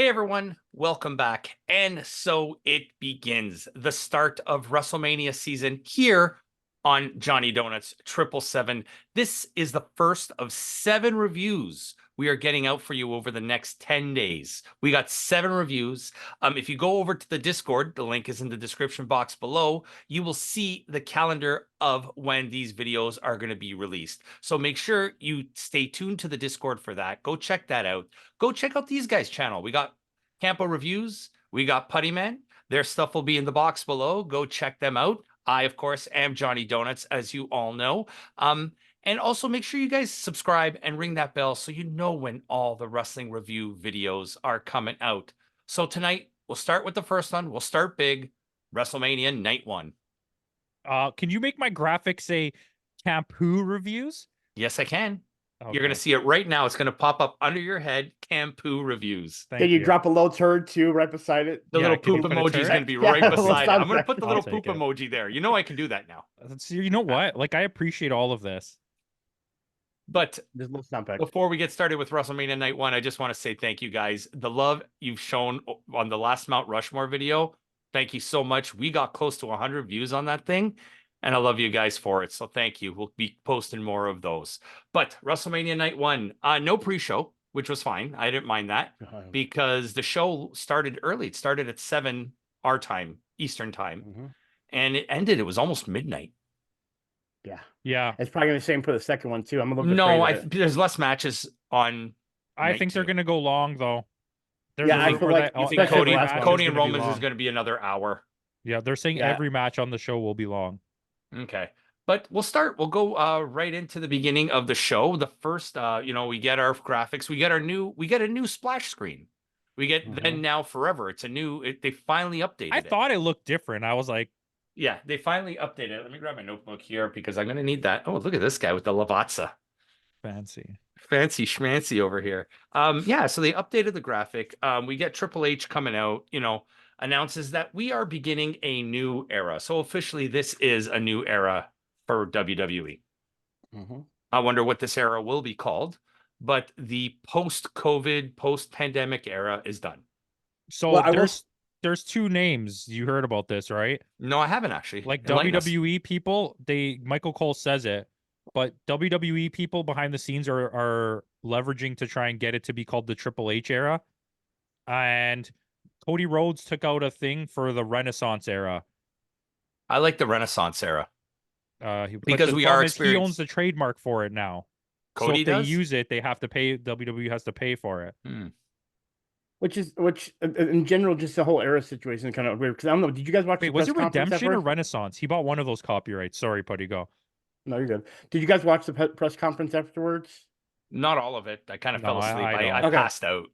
Hey everyone, welcome back. And so it begins, the start of WrestleMania season here on Johnny Donuts 777. This is the first of 7 reviews we are getting out for you over the next 10 days. We got 7 reviews. If you go over to the Discord, the link is in the description box below, you will see the calendar of when these videos are going to be released. So make sure you stay tuned to the Discord for that. Go check that out. Go check out these guys' channel. We got Campo.Reviews. We got Putty Man. Their stuff will be in the box below. Go check them out. I, of course, am Johnny Donuts, as you all know. And also make sure you guys subscribe and ring that bell so you know when all the wrestling review videos are coming out. So tonight, we'll start with the first one. We'll start big. WrestleMania Night One. Can you make my graphic say Campo.Reviews? Yes, I can. Okay. You're going to see it right now. It's going to pop up under your head, Campo.Reviews. Can you drop a little turd too right beside it? The little poop emoji is going to be right beside it. I'm going to put the little poop emoji there. You know I can do that now. You know what? Like, I appreciate all of this. But before we get started with WrestleMania Night One, I just want to say thank you guys. The love you've shown on the last Mount Rushmore video, thank you so much. We got close to 100 views on that thing, and I love you guys for it. So thank you. We'll be posting more of those. But WrestleMania Night One, no pre-show, which was fine. I didn't mind that because the show started early. It started at 7 our time, Eastern time, and it ended. It was almost midnight. Yeah. It's probably the same for the second one too. I'm a little bit there's less matches on. I think they're going to go long though. I feel like you think Cody and Roman is going to be another hour. Yeah, they're saying every match on the show will be long. Okay, but we'll start. We'll go right into the beginning of the show. The first, we get our graphics. We get a new splash screen. We get Then Now Forever. It's a new. They finally updated. I thought it looked different. I was like. Yeah, they finally updated it. Let me grab my notebook here because I'm going to need that. Oh, look at this guy with the Lavazza. Fancy Schmancy over here. So they updated the graphic. We get Triple H coming out, announces that we are beginning a new era. So officially, this is a new era for WWE. I wonder what this era will be called, but the post-COVID, post-pandemic era is done. So there's 2 names. You heard about this, right? No, I haven't actually. Like WWE people, Michael Cole says it, but WWE people behind the scenes are leveraging to try and get it to be called the Triple H era. And Cody Rhodes took out a thing for the Renaissance era. I like the Renaissance era. Because he owns the trademark for it now. Cody so if they use it, they have to pay. WWE has to pay for it. Which in general, just the whole era situation is kind of weird. Because I don't know. Did you guys watch? Wait, was it Redemption or Renaissance? He bought one of those copyrights. Sorry, Putty, go. No, you're good. Did you guys watch the press conference afterwards? Not all of it. I kind of fell asleep. I passed out.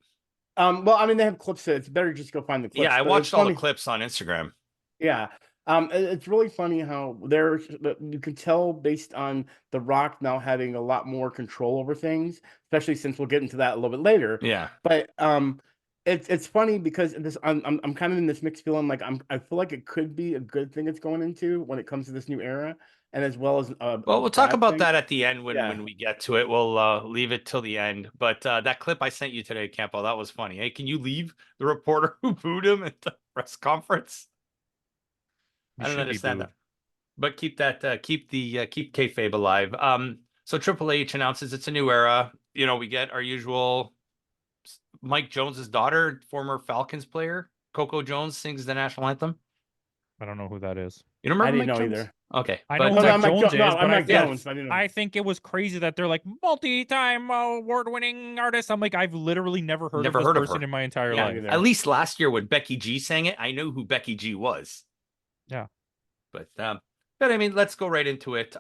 Well, I mean, they have clips. It's better just go find the clips. Yeah, I watched all the clips on Instagram. Yeah. It's really funny how you can tell based on The Rock now having a lot more control over things, especially since we'll get into that a little bit later. Yeah. But it's funny because I'm kind of in this mixed feeling. Like I feel like it could be a good thing it's going into when it comes to this new era, and as well as we'll talk about that at the end when we get to it. We'll leave it till the end. But that clip I sent you today, Campo, that was funny. Hey, can you leave the reporter who booed him at the press conference? I don't understand that, but keep kayfabe alive. So Triple H announces it's a new era. We get our usual. Mike Jones's daughter, former Falcons player, Coco Jones, sings the national anthem. I don't know who that is. You don't remember? I didn't know either. Okay, I know who Mike Jones is, but I think it was crazy that they're like multi-time award-winning artist. I'm like, I've literally never heard of this person in my entire life. At least last year when Becky G sang it, I knew who Becky G was. Yeah, but I mean, let's go right into it.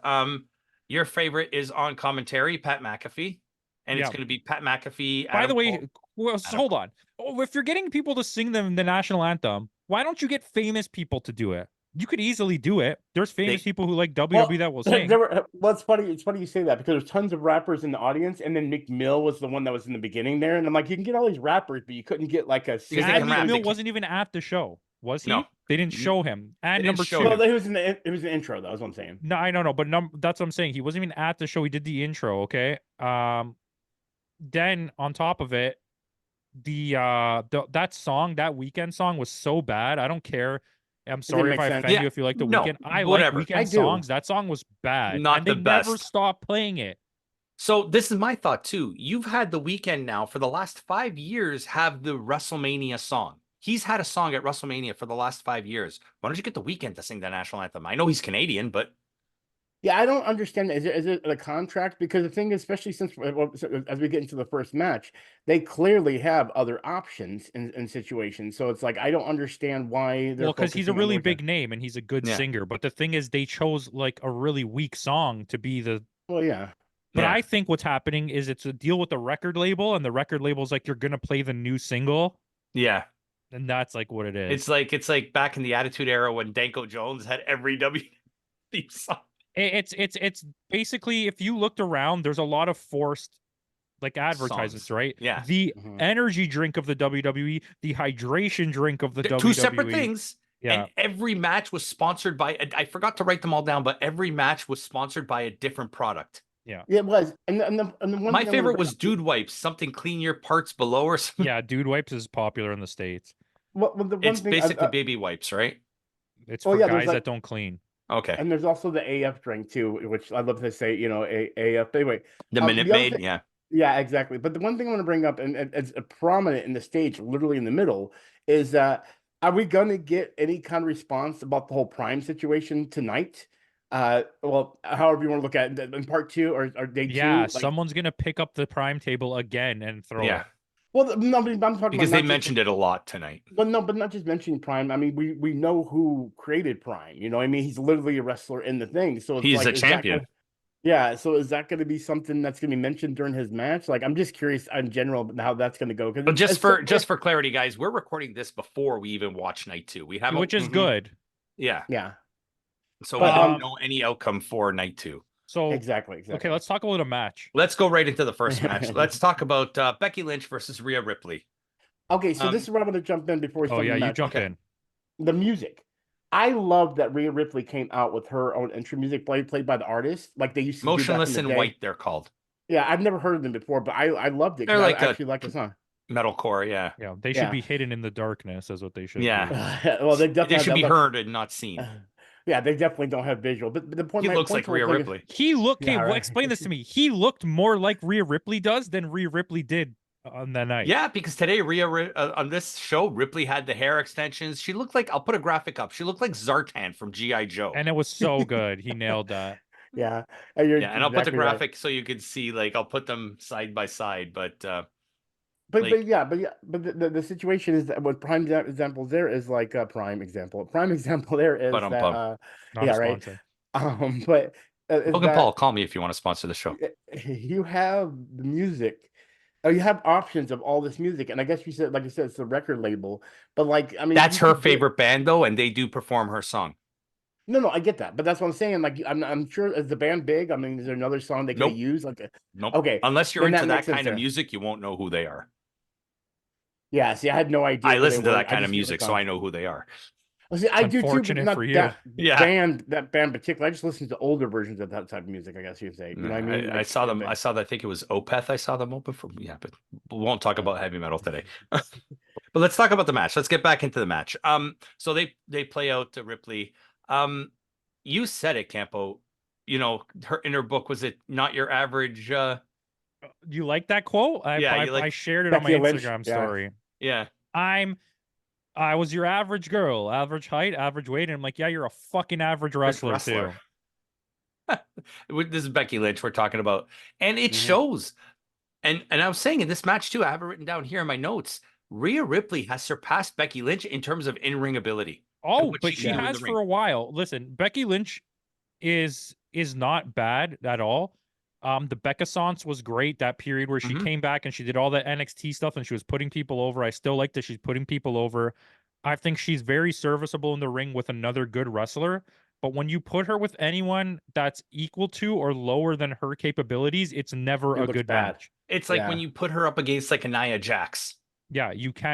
Your favorite is on commentary, Pat McAfee. And it's going to be Pat McAfee. By the way, hold on. If you're getting people to sing the national anthem, why don't you get famous people to do it? You could easily do it. There's famous people who like WWE that will sing. It's funny. It's funny you say that because there's tons of rappers in the audience, and then Meek Mill was the one that was in the beginning there, and I'm like, you can get all these rappers, but you couldn't get like a. Meek Mill wasn't even at the show, was he? No. They didn't show him. And number 2, well, it was in the intro. That was what I'm saying. No, I don't know, but that's what I'm saying. He wasn't even at the show. He did the intro. Okay. Then on top of it, that song, that Weekend song was so bad. I don't care. I'm It didn't sorry if make I sense. offend Yeah, you if you like the no, Weekend. I like whatever. I Weekend do. songs. That song was bad, Not and they the never best. stopped playing it. So this is my thought too. You've had the Weekend now for the last 5 years have the WrestleMania song. He's had a song at WrestleMania for the last 5 years. Why don't you get the Weekend to sing the national anthem? I know he's Canadian, but Yeah, I don't understand. Is it a contract? Because the thing is, especially since as we get into the first match, they clearly have other options in situations. So it's like I don't understand why they're Well, because he's a focusing on the really weekend. big name and he's a good yeah, singer. But the thing is, they chose like a really weak song to be the. Well, yeah, But yeah, I think what's happening is it's a deal with the record label, and the record label's like, you're gonna play the new single, yeah. and that's like what it is. It's like back in the Attitude Era when Danko Jones had every W theme song. It's basically, if you looked around, there's a lot of forced like advertisements, Songs. right? Yeah. The Mhm. energy drink of the WWE, the hydration drink of the They're two separate WWE. things. Yeah. And every match was sponsored by, I forgot to write them all down, but every match was sponsored by a different product. Yeah. yeah, it was. And the one My thing I want to favorite bring was up too. Dude Wipes, something clean your parts below or something. Yeah, Dude Wipes is popular in the States. Well, the It's one thing. basically baby wipes, right? It's Oh for yeah, there's guys like, that don't clean. Okay. and there's also the AF drink too, which I love to say, AF. But anyway, The Minute the other Maid, thing. yeah. Yeah, exactly. But the one thing I want to bring up, and it's prominent in the stage, literally in the middle, is that are we going to get any kind of response about the whole Prime situation tonight? Well, however you want to look at it, in part two or day Yeah, two, like, someone's gonna pick up the prime table again and throw Yeah. it. well, no, but I'm talking Because about they not just, mentioned it a lot tonight. but no, but not just mentioning Prime. I mean, we know who created Prime. You know, what I mean, he's literally a wrestler in the thing. So it's He's like, a is that champion. yeah, so is that going to be something that's going to be mentioned during his match? Like, I'm just curious in general how that's going to go But because it's just for clarity, guys, we're recording this before we even watch night two. We haven't, Which is Mhm. good. yeah. Yeah, So we but don't know any outcome for night two. So exactly. okay, let's talk about a match. Let's go right into the first match. Let's talk about Becky Lynch versus Rhea Ripley. Okay, so this is where I'm going to jump in before we Oh start yeah, the you match. jump Okay. in. The music. I love that Rhea Ripley came out with her own entry music played by the artist, like they used to do back in Motionless the in day. White, they're called. Yeah, I've never heard of them before, but I loved it They're because I like a actually like the song. metalcore, yeah. Yeah, they should Yeah. be hidden in the darkness, is what they should Yeah. be. Well, they They definitely should have be that heard and not seen. yeah, they definitely don't have visual. But the point, He my looks point like to the Rhea thing is, Ripley. He looked. yeah, Okay, right. explain this to me. He looked more like Rhea Ripley does than Rhea Ripley did on that night. Yeah, because today on this show, Ripley had the hair extensions. She looked like, I'll put a graphic up. She looked like Zartan from G.I. Joe. And it was so good. He nailed that. Yeah, you're Yeah, and I'll put the exactly right. graphic so you can see, like, I'll put them side by side, but But like, the situation is that what prime example there is like a prime example. Prime example there is but that Not a yeah, right. sponsor. But is Logan that Paul, call me if you want to sponsor the show. you have the music, you have options of all this music, and I guess you said, like you said, it's a record label. But like, I mean, That's you her could get- favorite band though, and they do perform her song. No, I get that, but that's what I'm saying. Like, I'm sure is the band big? I mean, is there another song they could Nope. use? Like, Nope. okay, Unless you're then into that makes that sense kind of there. music, you won't know who they are. Yeah, see, I had no idea. I who they listen to were. that I kind of just knew the music, so song. I know who they are. Well, see, I do too, but Unfortunate not for you. that Yeah. that band particular. I just listen to older versions of that type of music, I guess you'd say. You know what I mean? I Like, saw them. I saw that. I think it was Opeth. I saw them open for. Yeah, but we won't talk about heavy metal today. But let's talk about the match. Let's get back into the match. So they play out to Ripley. You said it, Campo. You know, her in her book, was it not your average? You like that quote? Yeah, you like I shared it on my Becky Lynch, Instagram yeah. story. yeah. I was your average girl, average height, average weight, and I'm like, yeah, you're a fucking average wrestler, too. This is Becky Lynch we're talking about, and it Mhm. shows. And I was saying in this match too, I have it written down here in my notes. Rhea Ripley has surpassed Becky Lynch in terms of in-ring ability. Oh, what but she she can do in has the for ring. a while. Listen, Becky Lynch is not bad at all. The Becca-sance was great, that period where she Mhm. came back and she did all that NXT stuff and she was putting people over. I still like that she's putting people over. I think she's very serviceable in the ring with another good wrestler. But when you put her with anyone that's equal to or lower than her capabilities, it's never It a looks good bad. match. It's like Yeah. when you put her up against like a Nia Jax. Yeah,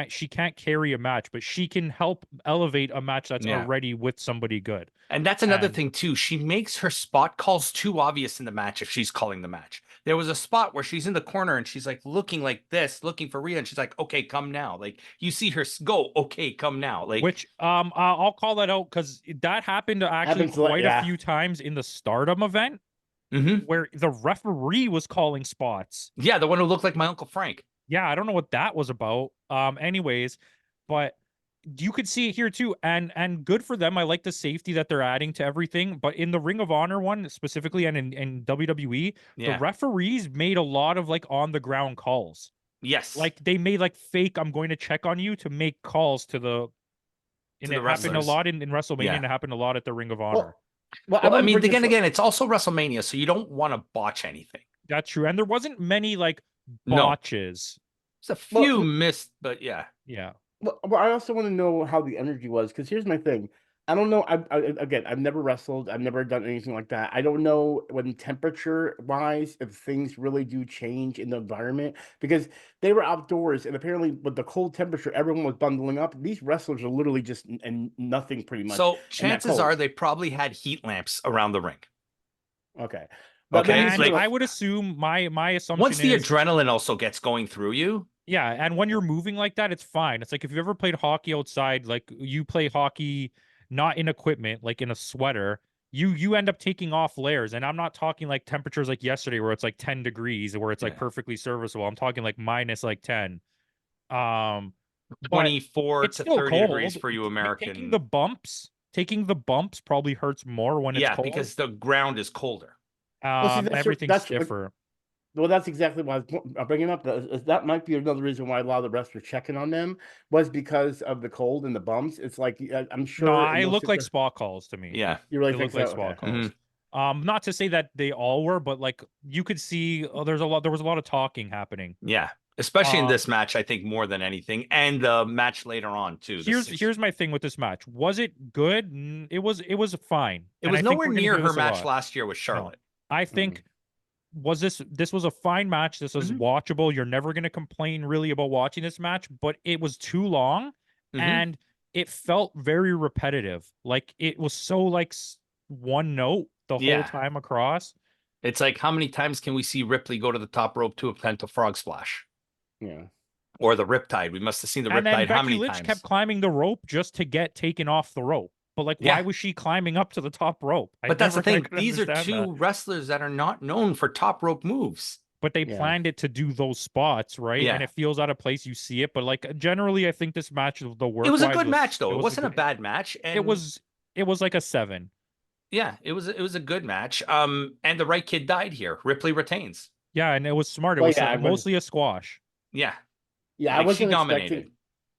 she can't carry a match, but she can help elevate a match that's Yeah. already with somebody good. And that's another And- thing too. She makes her spot calls too obvious in the match if she's calling the match. there was a spot where she's in the corner and she's like looking like this, looking for Rhea, and she's like, "Okay, come now." Like you see her go, "Okay, come now." Like Which I'll call that out because that happened actually Happens like- quite yeah. a few times in the Stardom event mhm. where the referee was calling spots. Yeah, the one who looked like my Uncle Frank. Yeah, I don't know what that was about. Anyways, but you could see it here too, and good for them. I like the safety that they're adding to everything. But in the Ring of Honor one specifically, and in WWE, the Yeah. referees made a lot of like on the ground calls. Yes. Like they made like fake "I'm going to check on you" to make calls to the. And To it the happened a wrestlers. lot in WrestleMania, Yeah. and it happened a lot at the Ring of Honor. Well, Well, I wanna mean, bring this again, up. it's also WrestleMania, so you don't want to botch anything. That's true, and there wasn't many like No. botches. There's a Well, few missed, but yeah. Yeah. Well, I also want to know how the energy was because here's my thing. I don't know. Again, I've never wrestled. I've never done anything like that. I don't know when temperature wise if things really do change in the environment because they were outdoors and apparently with the cold temperature, everyone was bundling up. These wrestlers are literally just and nothing pretty much. So in that chances cold. are they probably had heat lamps around the ring. Okay. Okay, let me And see like- I would assume my assumption Once the is adrenaline also gets going through you, yeah, and when you're moving like that, it's fine. It's like if you've ever played hockey outside, like you play hockey not in equipment, like in a sweater, you end up taking off layers. And I'm not talking like temperatures like yesterday where it's like 10 degrees where it's like Yeah. perfectly serviceable. I'm talking like minus like 10. But 24 it's to still 30 degrees cold. for you Taking American. taking the bumps probably hurts more when it's Yeah, cold. because the ground is colder. Well, see, Everything's that's stiffer. Well, that's exactly why I'm bringing up. That might be another reason why a lot of the rest were checking on them was because of the cold and the bumps. It's like I'm sure. No, in I most look like situ- spot calls to me. Yeah. You really They think look like so? spot Okay. calls. Not to say that they all were, but like you could see there was a lot of talking hapappening. Yeah. Especially in Um, this match, I think more than anything. And the match later on, too. Here's my thing with this match. Was it good? It was fine. It And was I think nowhere we're gonna near hear her this a match lot. last year with No. Charlotte. I think was this was a fine match. This was Mhm. watchable. You're never gonna complain really about watching this match, but it was too long Mhm. and it felt very repetitive. Like it was so like one note the whole Yeah. time across. It's like, how many times can we see Ripley go to the top rope to a penta frog splash? Yeah. Or the Riptide? We must have seen the And then Riptide how Becky many Lynch times? kept climbing the rope just to get taken off the rope. But like, Yeah. why was she climbing up to the top rope? But that's the I thing. could These are understand two that. wrestlers that are not known for top rope moves. But they Yeah. planned it to do those spots, right? Yeah. And it feels out of place. You see it, but like generally, I think this match, the work. It was a good match, though. It wasn't a good, bad match. And it was like a 7. yeah, it was a good match. And the right kid died here. Ripley retains. Yeah, and it was smart. It Well, was yeah, I was- mostly a squash. Yeah. Yeah, I Like, she wasn't dominated. expecting.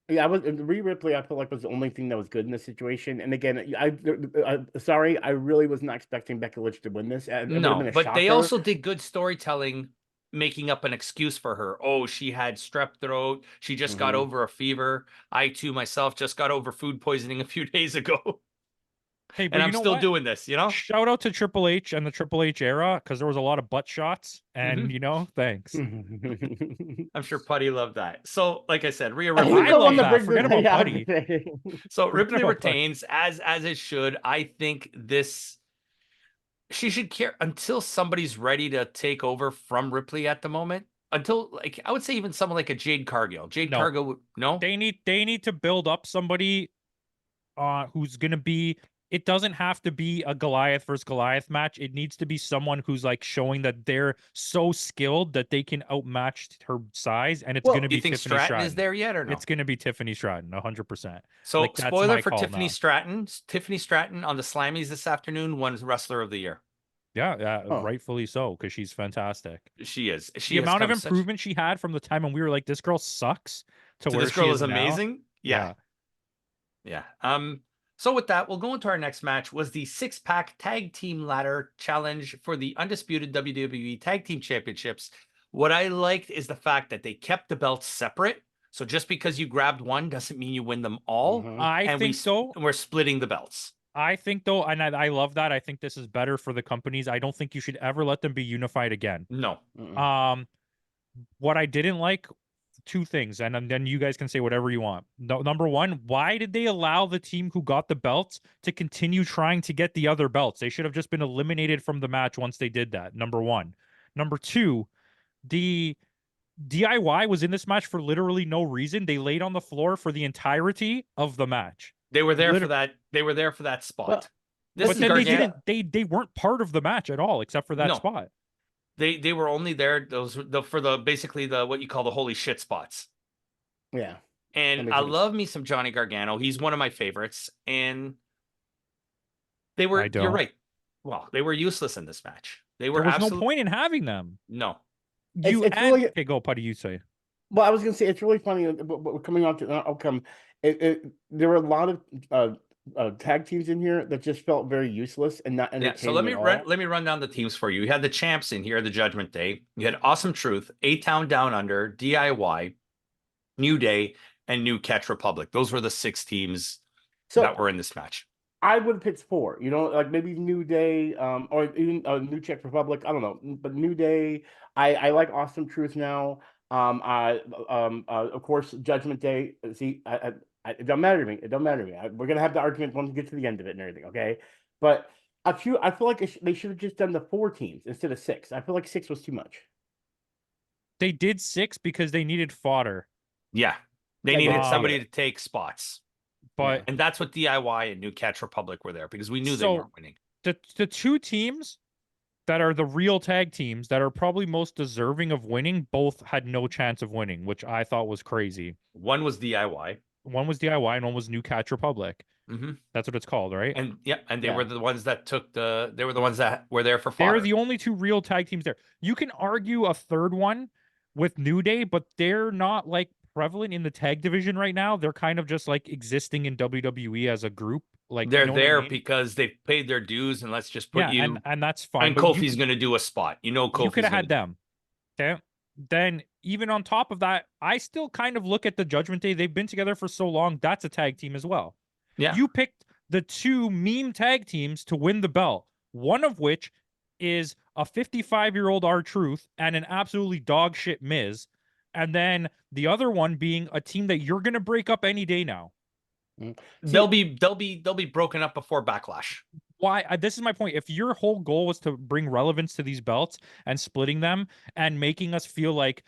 Yeah, I was Rhea Ripley. I felt like was the only thing that was good in this situation. And again, sorry, I really was not expecting Becky Lynch to win this. It would've No, been a but they shocker. also did good storytelling, making up an excuse for her. Oh, she had strep throat. She just got Mhm. over a fever. I too myself just got over food poisoning a few days ago. Hey, but And you I'm know still what? doing this, you know? Shout out to Triple H and the Triple H era because there was a lot of butt shots, and Mhm. you know, thanks. I'm sure Putty loved that. So, like I said, Rhea He's Ripley. I the love one that. brings Forget this- about yeah, Putty. So Forget Ripley about Putty. retains as it should. I think this she should care until somebody's ready to take over from Ripley at the moment. Until like I would say even someone like a Jade Cargill. Jade No. Cargill, no? They need to build up somebody who's gonna be. It doesn't have to be a Goliath versus Goliath match. It needs to be someone who's like showing that they're so skilled that they can outmatch her size, and it's Well, gonna Do be you think Tiffany Stratton is there yet or no? It's gonna be Tiffany Stratton, 100%. So like, that's spoiler my for call Tiffany now. Stratton. Tiffany Stratton on the Slammies this afternoon won Wrestler of the Year. Yeah, Oh. rightfully so, because she's fantastic. She is. She The has amount of come such- improvement she had from the time when we were like, this girl sucks, to to where this girl she is now. amazing. Yeah. So with that, we'll go into our next match. Was the 6-pack tag team ladder challenge for the undisputed WWE Tag Team Championships. What I liked is the fact that they kept the belts separate. So just because you grabbed one doesn't mean you win them all. Mhm. I And think so. We're splitting the belts. I think though, and I love that. I think this is better for the companies. I don't think you should ever let them be unified again. No. Mm-mm. What I didn't like, 2 things, and then you guys can say whatever you want. No, number one, why did they allow the team who got the belts to continue trying to get the other belts? They should have just been eliminated from the match once they did that. Number one. Number two, the DIY was in this match for literally no reason. They laid on the floor for the entirety of the match. They were there for Liter- that. They were there for that spot. But- This But is then Gargano. they weren't part of the match at all, except for that No. spot. They were only there for the basically the what you call the holy shit spots. Yeah. And makes I sense. love me some Johnny Gargano. He's one of my favorites. And they were, I don't. you're right. Well, they were useless in this match. They were There was absolutely no point in having them. no. It's really- okay, go, Putty, you say. Well, I was gonna say it's really funny. But coming on to the outcome, there were a lot of tag teams in here that just felt very useless and not Yeah, entertaining. so let me at all. let me run down the teams for you. You had the champs in here, the Judgment Day. You had Awesome Truth, A-Town Down Under, DIY, New Day, and New Catch Republic. Those were the 6 teams So that were in this match. I would have picked 4. You know, like maybe New Day, or even New Czech Republic. I don't know, but New Day. I like Awesome Truth now. Of course, Judgment Day. See, it don't matter to me. It don't matter to me. We're gonna have the argument once we get to the end of it and everything. Okay, but I feel like they should have just done the 4 teams instead of 6. I feel like 6 was too much. They did 6 because they needed fodder. Yeah. They Like, needed wow. somebody to take spots. But And that's what DIY and New Catch Republic were there because we knew they So- weren't winning. the 2 teams that are the real tag teams that are probably most deserving of winning both had no chance of winning, which I thought was crazy. One was DIY. One was DIY and one was New Catch Republic. Mm-hmm. That's what it's called, right? And they Yeah. were the ones that they were the ones that were there for They're fodder. the only 2 real tag teams there. You can argue a third one with New Day, but they're not like prevalent in the tag division right now. They're kind of just like existing in WWE as a group. Like They're you know what I there mean? because they've paid their dues, and let's just put you. and that's fine. And but Kofi's going to do a spot. You know, Kofi's you could have gonna had them. Okay. Then even on top of that, I still kind of look at the Judgment Day. They've been together for so long. That's a tag team as well. Yeah. You picked the 2 meme tag teams to win the belt, one of which is a 55-year-old R-Truth and an absolutely dog shit Miz. And then the other one being a team that you're going to break up any day now. They'll be broken up before Backlash. Why? This is my point. If your whole goal was to bring relevance to these belts and splitting them and making us feel like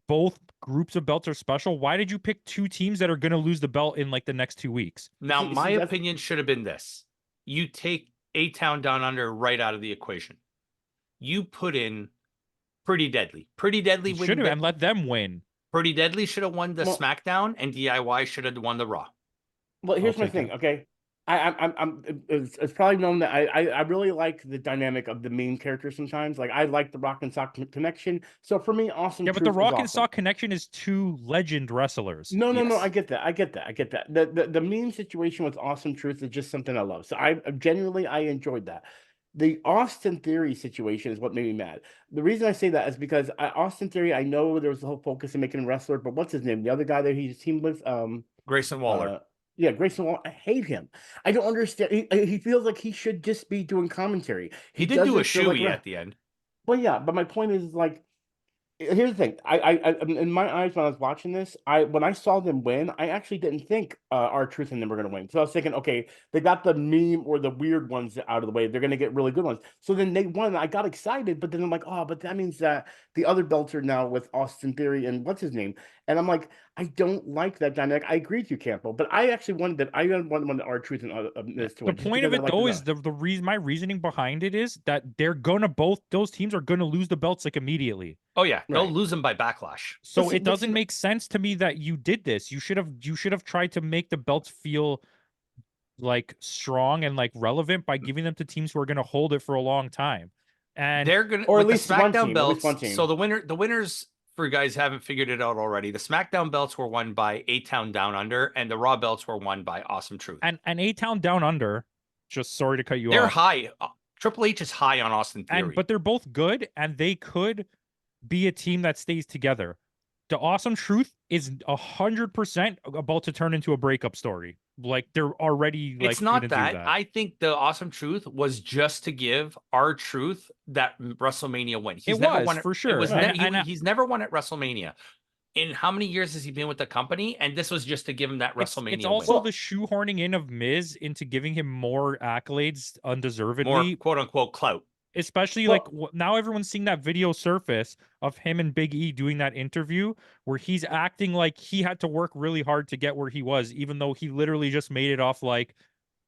both groups of belts are special, why did you pick 2 teams that are going to lose the belt in like the next 2 weeks? Now, See, my that's- opinion should have been this: you take A-Town Down Under right out of the equation. You put in Pretty Deadly. Pretty Deadly You would should have and let them win. Pretty Deadly should have won the Well- SmackDown, and DIY should have won the Raw. Well, here's my take thing. that. Okay, it's probably known that I really like the dynamic of the main characters sometimes. Like I like the Rock and Sock connection. So for me, Awesome. Yeah, but the Truth is Rock and awesome. Sock connection is 2 legend wrestlers. No, Yes. I get that. I get that. The meme situation with Awesome Truth is just something I love. So I genuinely I enjoyed that. The Austin Theory situation is what made me mad. The reason I say that is because Austin Theory, I know there was the whole focus on making him a wrestler, but what's his name? The other guy that he's teamed with, Grayson Waller. yeah, Grayson Waller. I hate him. I don't understand. He feels like he should just be doing commentary. He did do a doesn't feel like shoey re- at the end. Well, yeah, but my point is like, here's the thing. I in my eyes when I was watching this, when I saw them win, I actually didn't think R-Truth and them were going to win. So I was thinking, okay, they got the meme or the weird ones out of the way. They're going to get really good ones. So then they won. I got excited, but then I'm like, oh, but that means that the other belts are now with Austin Theory and what's his name. And I'm like, I don't like that dynamic. I agree with you, Campo, but I actually wanted that. I wanted R-Truth and this to The win. just point of because I it liked though them is the reason my reasoning behind it is that those teams are gonna lose the belts like immediately. Oh yeah, they'll Right. lose them by Backlash. So Listen, it doesn't listen- make sense to me that you did this. You should have tried to make the belts feel like strong and like relevant by giving them to teams who are gonna hold it for a long time. And They're gonna or at with least the one SmackDown team, at least belts. one team. So the winners for you guys haven't figured it out already. The SmackDown belts were won by A-Town Down Under, and the Raw belts were won by Awesome Truth. and A-Town Down Under, just sorry to cut you They're off. high. Triple H is high on Austin Theory. But they're both good and they could be a team that stays together. The Awesome Truth is 100% about to turn into a breakup story. Like they're already like it's not gonna do that. I think the Awesome Truth was just to give R-Truth that WrestleMania win. He's It never was, won for sure. It was And- ne- he- and I- he's never won at WrestleMania. In how many years has he been with the company? And this was just to give him that WrestleMania It's also win. the shoehorning in of Miz into giving him more accolades undeservedly. More quote unquote clout. Especially Well, now everyone's seeing that video surface of him and Big E doing that interview where he's acting like he had to work really hard to get where he was, even though he literally just made it off like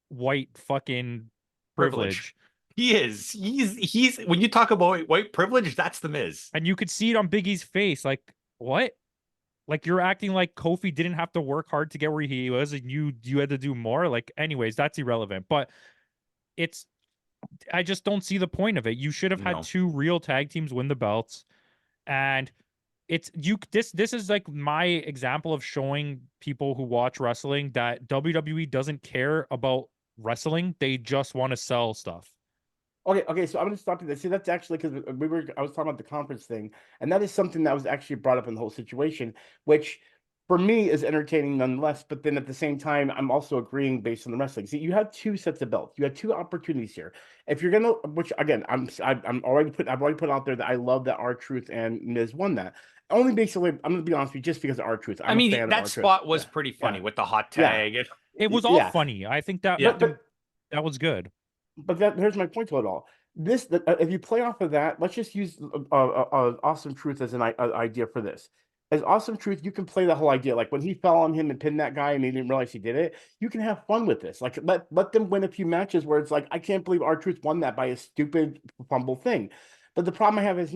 white fucking privilege. He is. He's when you talk about white privilege, that's the Miz. And you could see it on Big E's face. Like, what? Like you're acting like Kofi didn't have to work hard to get where he was and you had to do more. Like, anyways, that's irrelevant. But it's I just don't see the point of it. You should have had No. 2 real tag teams win the belts. And this is like my example of showing people who watch wrestling that WWE doesn't care about wrestling. They just want to sell stuff. Okay, so I'm going to stop you there. See, that's actually because I was talking about the conference thing, and that is something that was actually brought up in the whole situation, which for me is entertaining nonetheless. But then at the same time, I'm also agreeing based on the wrestling. See, you have 2 sets of belts. You had 2 opportunities here. If you're gonna, which again, I've already put out there that I love that R-Truth and Miz won that. Only basically, I'm going to be honest with you, just because of R-Truth. I mean, that spot was pretty funny with the hot tag. It was all funny. I think that that was good. But here's my point to it all. If you play off of that, let's just use Awesome Truth as an idea for this. As Awesome Truth, you can play the whole idea. Like when he fell on him and pinned that guy and he didn't realize he did it, you can have fun with this. Like let them win a few matches where it's like, I can't believe R-Truth won that by a stupid fumble thing. But the problem I have is,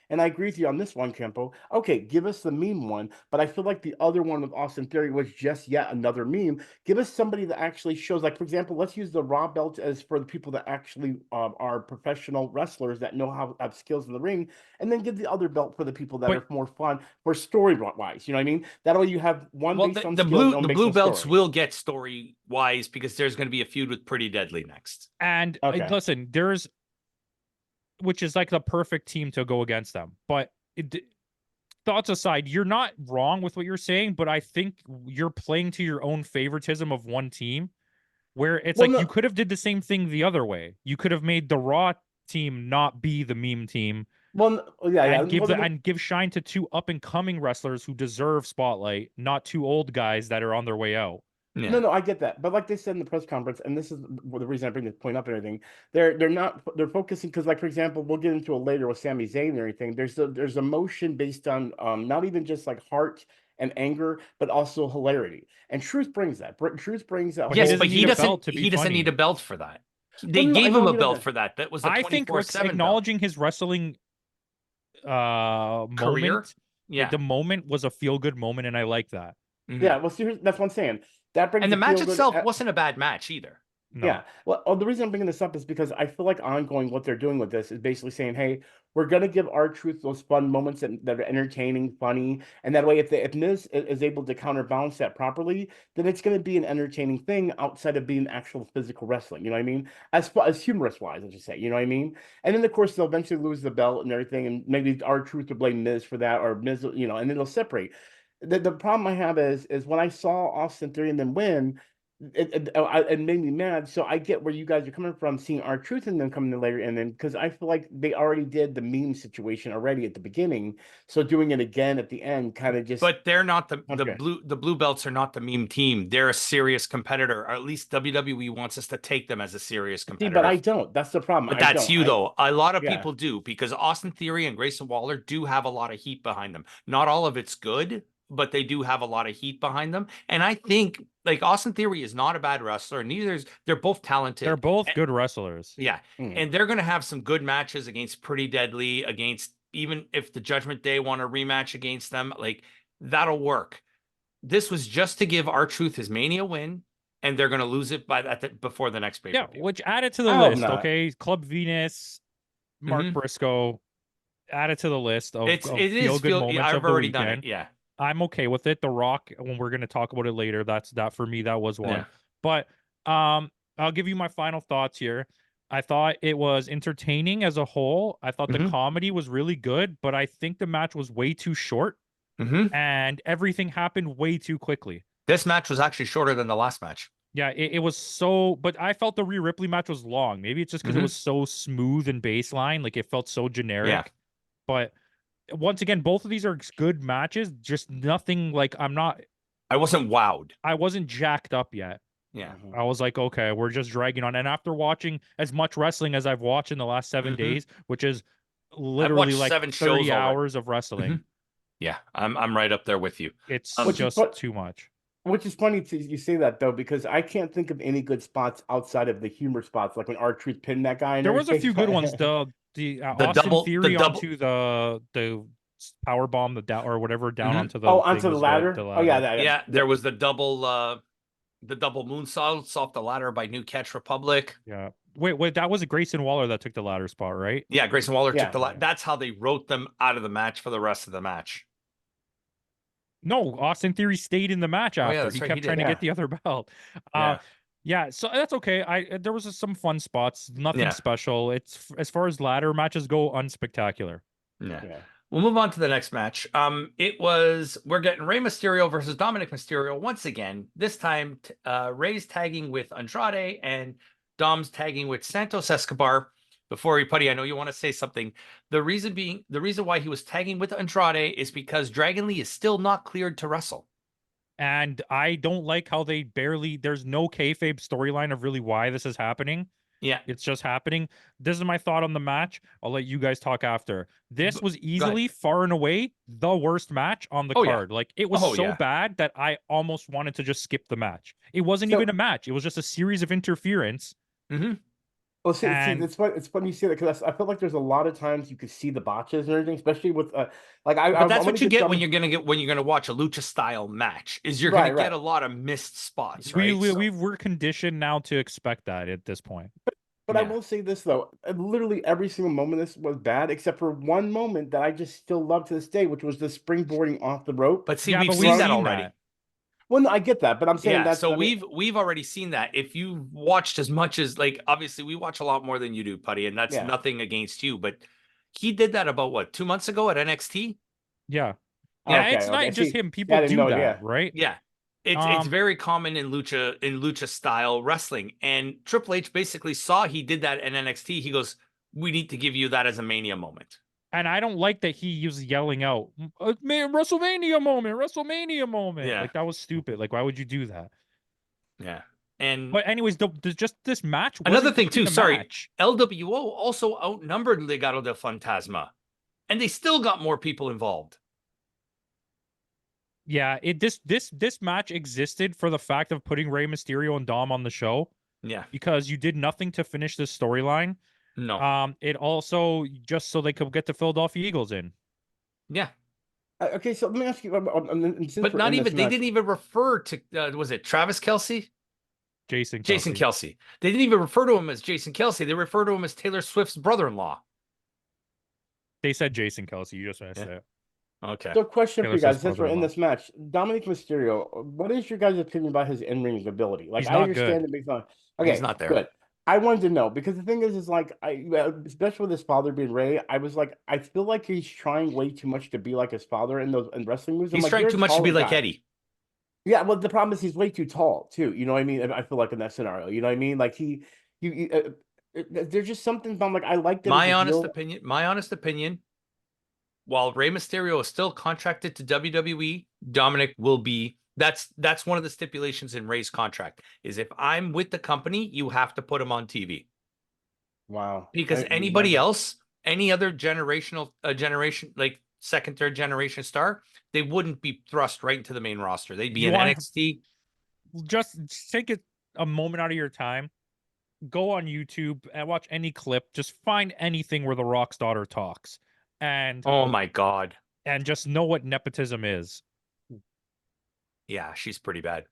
and I agree with you on this one, Campo. Okay, give us the meme one, but I feel like the other one with Austin Theory was just yet another meme. Give us somebody that actually shows, like, for example, let's use the Raw belt as for the people that actually are professional wrestlers that know how have skills in the ring, and then give the other belt for the people that are more fun for story wise. You know what I mean? That way you have one based on skill, the blue belts will get story wise because there's going to be a feud with Pretty Deadly next. And listen, which is like the perfect team to go against them. But thoughts aside, you're not wrong with what you're saying, but I think you're playing to your own favoritism of one team, where it's you could have did the same thing the other way. You could have made the Raw team not be the meme team. And give shine to 2 up and coming wrestlers who deserve spotlight, not 2 old guys that are on their way out. Yeah. No, I get that. But like they said in the press conference, and this is the reason I bring this point up and everything, they're focusing because, like, for example, we'll get into it later with Sami Zayn and everything. There's emotion based on not even just like heart and anger, but also hilarity. And Truth brings that. Truth brings that. Yes, but he doesn't need a belt for that. They gave him a belt for that. That was a 24/7 I think acknowledging his wrestling career. Moment, the moment was a feel good moment, and I like that. Mm-hmm. Yeah, well, see, that's what I'm saying. That brings and the match itself wasn't a bad match either. No. Yeah. Well, the reason I'm bringing this up is because I feel like ongoing what they're doing with this is basically saying, hey, we're going to give R-Truth those fun moments that are entertaining, funny. And that way, if Miz is able to counterbalance that properly, then it's going to be an entertaining thing outside of being actual physical wrestling. You know what I mean? As humorous wise, I should say. You know what I mean? And then, of course, they'll eventually lose the belt and everything. And maybe R-Truth will blame Miz for that, or Miz, and then it'll separate. The problem I have is when I saw Austin Theory and then win, it made me mad. So I get where you guys are coming from, seeing R-Truth and then coming in later, and then because I feel like they already did the meme situation already at the beginning, so doing it again at the end kind of just. But they're not the blue belts are not the meme team. They're a serious competitor, or at least WWE wants us to take them as a serious competitor. See, but I don't. That's the problem. But that's though. A lot of people do, because Austin Theory and Grayson Waller do have a lot of heat behind them. Not all of it's good, but they do have a lot of heat behind them. And I think like Austin Theory is not a bad wrestler. And they're both talented. They're both good wrestlers. Yeah. And they're going to have some good matches against Pretty Deadly, against even if the Judgment Day want a rematch against them, like that'll work. This was just to give R-Truth his Mania win, and they're going to lose it before the next pay-per-view. Yeah, which added to the list. Okay. Club Venus, Mark Briscoe, added to the list of feel-good moments I've of the already weekend. done it. Yeah. I'm okay with it. The Rock, when we're going to talk about it later, that for me, that was one. Yeah. But I'll give you my final thoughts here. I thought it was entertaining as a whole. I thought the comedy was really good, but I think the match was way too short and everything happened way too quickly. This match was actually shorter than the last match. Yeah, it was so, but I felt the Rhea Ripley match was long. Maybe it's just because it was so smooth and baseline. Like it felt so generic. Yeah. But once again, both of these are good matches. Just nothing like I wasn't wowed. I wasn't jacked up yet. Yeah. I was like, okay, we're just dragging on. And after watching as much wrestling as I've watched in the last 7 days, which is literally watched like 7 30 shows already. hours of wrestling, Yeah, I'm right up there with you. it's Which is just what- too much. Which is funny you say that though, because I can't think of any good spots outside of the humor spots, like when R-Truth pinned that guy. And There was a few good ones. everything. The The Austin double- Theory the double- onto the power bomb, the down or whatever down onto the onto thing the was ladder. good, the Oh yeah, ladder. Yeah, there was the double moonsaults off the ladder by New Catch Republic. Yeah. Wait, that was Grayson Waller that took the ladder spot, right? Yeah, Grayson Waller Yeah. took the ladder. That's how they wrote them out of the match for the rest of the match. No, Austin Theory stayed in the match after. that's He right, kept he did. trying to Yeah. get the other belt. Yeah. Yeah, so that's okay. There was some fun spots, nothing Yeah. special. It's as far as ladder matches go, unspectacular. Yeah. Yeah. We'll move on to the next match. We're getting Rey Mysterio versus Dominic Mysterio once again. This time, Rey's tagging with Andrade and Dom's tagging with Santos Escobar. Before Putty, I know you want to say something. The reason why he was tagging with Andrade is because Dragon Lee is still not cleared to wrestle. And I don't like how there's no kayfabe storyline of really why this is happening. Yeah. It's just happening. This is my thought on the match. I'll let you guys talk after. This was easily far and away the worst match on the card. Like it was so bad that I almost wanted to just skip the match. It wasn't even a match. It was just a series of interference. Well, see, it's funny you say that because I feel like there's a lot of times you could see the botches and everything, especially with But that's what you get when you're gonna watch a lucha style match. Is you're gonna get a lot of missed spots. Right? We're conditioned now to expect that at this point. But I will say this though, literally every single moment of this was bad, except for one moment that I just still love to this day, which was the springboarding off the rope. But see, we've seen that already. Well, no, I get that, but I'm saying that's so we've already seen that. If you've watched as much as obviously we watch a lot more than you do, Putty, and that's nothing against you, but he did that about what 2 months ago at NXT. Yeah, it's not just him. People do that, right? Yeah, it's very common in lucha style wrestling, and Triple H basically saw he did that in NXT. He goes, "We need to give you that as a Mania moment." And I don't like that he was yelling out, WrestleMania moment. Yeah. Like, that was stupid. Like, why would you do that? Yeah. But anyways, just this match. Another thing too, LWO also outnumbered Legado del Fantasma, and they still got more people involved. Yeah, this match existed for the fact of putting Rey Mysterio and Dom on the show. Yeah. Because you did nothing to finish this storyline. No. It also just so they could get the Philadelphia Eagles in. Yeah. Okay, so let me ask you. But not even they didn't even refer to was it Travis Kelce? Jason Kelce. They didn't even refer to him as Jason Kelce. They refer to him as Taylor Swift's brother-in-law. They said Jason Kelce. You just missed it. Okay. So, question for you guys: since we're in this match, Dominic Mysterio, what is your guys' opinion about his in-ring ability? Like, I understand it makes okay, he's not there. Good. I wanted to know because the thing is like especially with his father being Ray, I was like, I feel like he's trying way too much to be like his father in wrestling moves. He's trying too much to be like Eddie. Yeah, well, the problem is he's way too tall too. You know what I mean? I feel like in that scenario, you know what I mean? Like there's just something about like I like that. My honest opinion. While Rey Mysterio is still contracted to WWE, Dominic will be. That's one of the stipulations in Rey's contract is if I'm with the company, you have to put him on TV. Wow. Because anybody else, any other generation like second, third generation star, they wouldn't be thrust right into the main roster. They'd be in NXT. Just take a moment out of your time. Go on YouTube and watch any clip. Just find anything where the Rock's daughter talks. And oh my God. And just know what nepotism is. Yeah, she's pretty bad.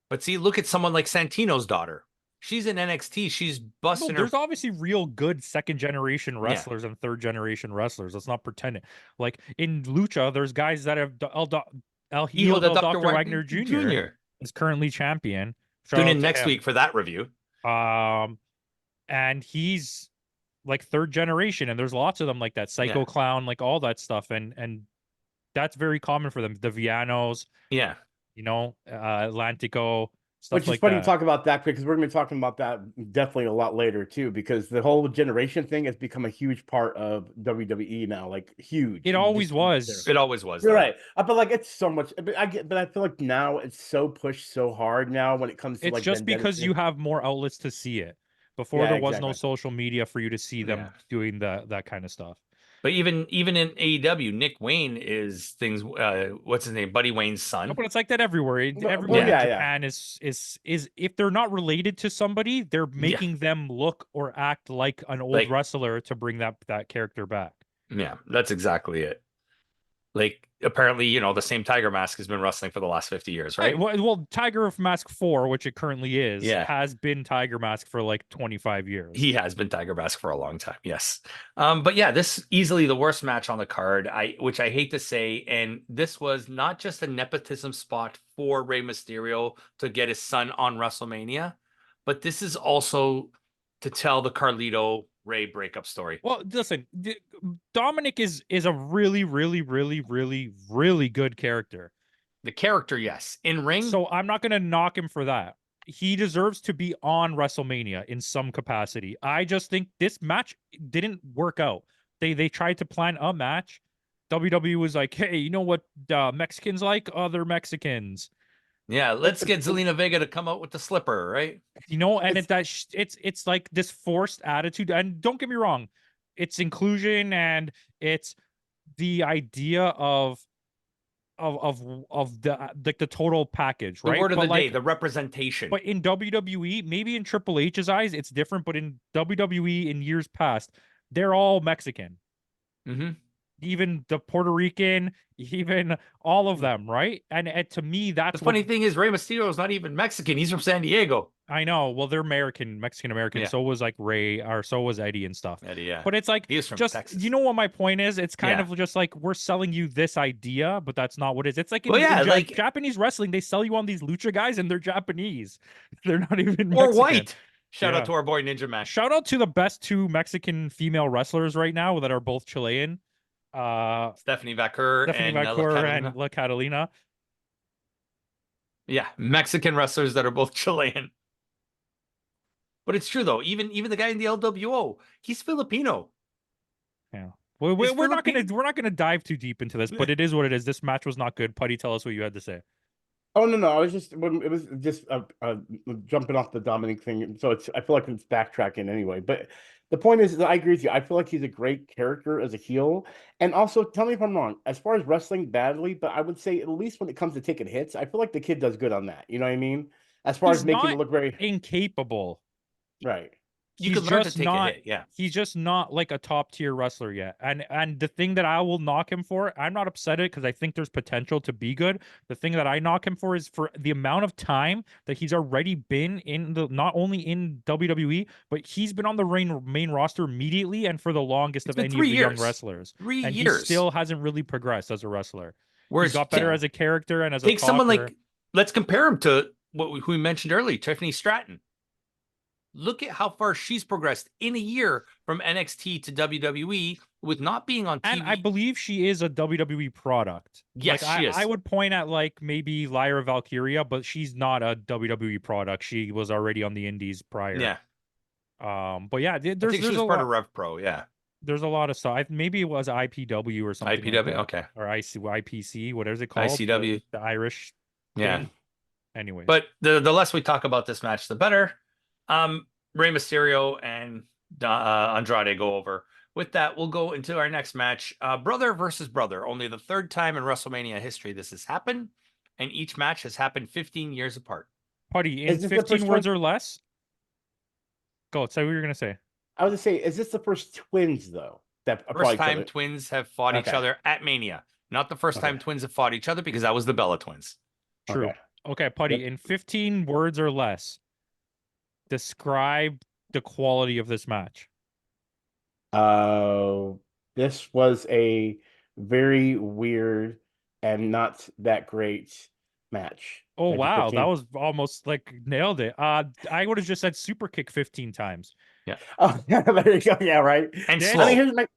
But see, look at someone like Santino's daughter. She's in NXT. She's busting there's obviously real good second generation wrestlers and third generation wrestlers. Let's not pretend it. Like in Lucha, there's guys that have El Hijo del Dr. Wagner Jr. is currently champion. Tune in next week for that review. And he's like third generation, and there's lots of them like that. Psycho Clown, like all that stuff, and that's very common for them. The Villanos, yeah, Atlantico. stuff Which is like funny you that. talk about that because we're going to be talking about that definitely a lot later too, because the whole generation thing has become a huge part of WWE now, like huge. It always Just was. It always was, You're though. right. I feel like it's so much, but I feel like now it's so pushed so hard now when it comes to It's like just vendetta. because you have more outlets to see it. Before Yeah, there was no exactly. social media for you to see them Yeah. doing that kind of stuff. But even in AEW, Nick Wayne is things. What's his name? Buddy Wayne's No, son. but it's like that everywhere. Well, Everyone in yeah, yeah. Japan is if they're not related to somebody, they're Yeah. making them look or act like an old Like, wrestler to bring that character back. yeah, that's exactly it. Like, apparently, the same Tiger Mask has been wrestling for the last 50 years, right? Well, Tiger of Mask 4, which it currently is, Yeah. has been Tiger Mask for like 25 years. He has been Tiger Mask for a long time, yes. But yeah, this easily the worst match on the card, which I hate to say, and this was not just a nepotism spot for Rey Mysterio to get his son on WrestleMania, but this is also to tell the Carlito Rey breakup story. Well, listen, Dominic is a really, really, really, really, really good character. The character, yes. In ring, So I'm not going to knock him for that. He deserves to be on WrestleMania in some capacity. I just think this match didn't work out. They tried to plan a match. WWE was like, "Hey, you know what Mexicans like? Other Mexicans." yeah, let's get Zelina Vega to come out with the slipper, right? And it's like this forced attitude. And don't get me wrong, it's inclusion and it's the idea of the like the total package, The right? word of But the day, like, the representation. but in WWE, maybe in Triple H's eyes, it's different. But in WWE in years past, they're all Mexican. Mm-hmm. Even the Puerto Rican, even all of them, right? And to me, The that's funny what thing is, Rey Mysterio is not even Mexican. He's from San Diego. I know. Well, they're American, Mexican American. Yeah. So was like Ray, or so was Eddie and stuff. Eddie, yeah. But it's like, He is from just, Texas. you know what my point is? It's kind Yeah. of just like we're selling you this idea, but that's not what it is. It's like Well, yeah, in like- Japanese wrestling, they sell you on these lucha guys and they're Japanese. They're not even Or Mexican. white. Shout Yeah. out to our boy Ninja Mac. Shout out to the best two Mexican female wrestlers right now that are both Chilean. Stephanie Vaquer Stephanie and Vaquer Catalina. and La Catalina. Yeah, Mexican wrestlers that are both Chilean. But it's true though. Even the guy in the LWO, he's Filipino. Yeah. We're not gonna dive too deep into this, but it is what it is. This match was not good. Putty, tell us what you had to say. Oh no, I was just it was just jumping off the Dominic thing. So I feel like it's backtracking anyway. But the point is that I agree with you. I feel like he's a great character as a heel. And also, tell me if I'm wrong. As far as wrestling badly, but I would say at least when it comes to taking hits, I feel like the kid does good on that. You know what I mean? As far He's as making not it look very incapable. right. You He's could learn to just take not. a hit, yeah. He's just not like a top tier wrestler yet. And the thing that I will knock him for, I'm not upset at it because I think there's potential to be good. The thing that I knock him for is for the amount of time that he's already been in the not only in WWE, but he's been on the main roster immediately and for the longest of been any of 3 the young years. wrestlers. 3 And years. he still hasn't really progressed as a wrestler. Whereas He's got better as a character and as a take someone talker. like, let's compare him to who we mentioned earlier, Tiffany Stratton. Look at how far she's progressed in a year from NXT to WWE with not being on TV. And I believe she is a WWE product. Yes, like, she is. I would point at like maybe Lyra Valkyria, but she's not a WWE product. She was already on the Indies prior. Yeah. But yeah, I think there's she was a part lot. of Rev Pro, yeah. There's a lot of stuff. Maybe it was IPW or something. IPW, like that. okay. Or IPC, what is it called? ICW. The Irish. Yeah. Thing. Anyway. But the less we talk about this match, the better. Rey Mysterio and Andrade go over. With that, we'll go into our next match. Brother versus brother. Only the third time in WrestleMania history this has happened. And each match has happened 15 years apart. Putty, in 15 words or less? Go, say what you're going to say. I was gonna say, is this the first twins though? That First time twins have fought each other at Mania. Not the first time twins have fought each other because that was the Bella twins. True. Okay, Putty, in 15 words or less, describe the quality of this match. This was a very weird and not that great match. Oh Like, wow, 15 that was almost like nailed it. I would have just said super kick 15 times. Yeah. Oh, there you go. Yeah, right. And This- slow. I mean, here's my.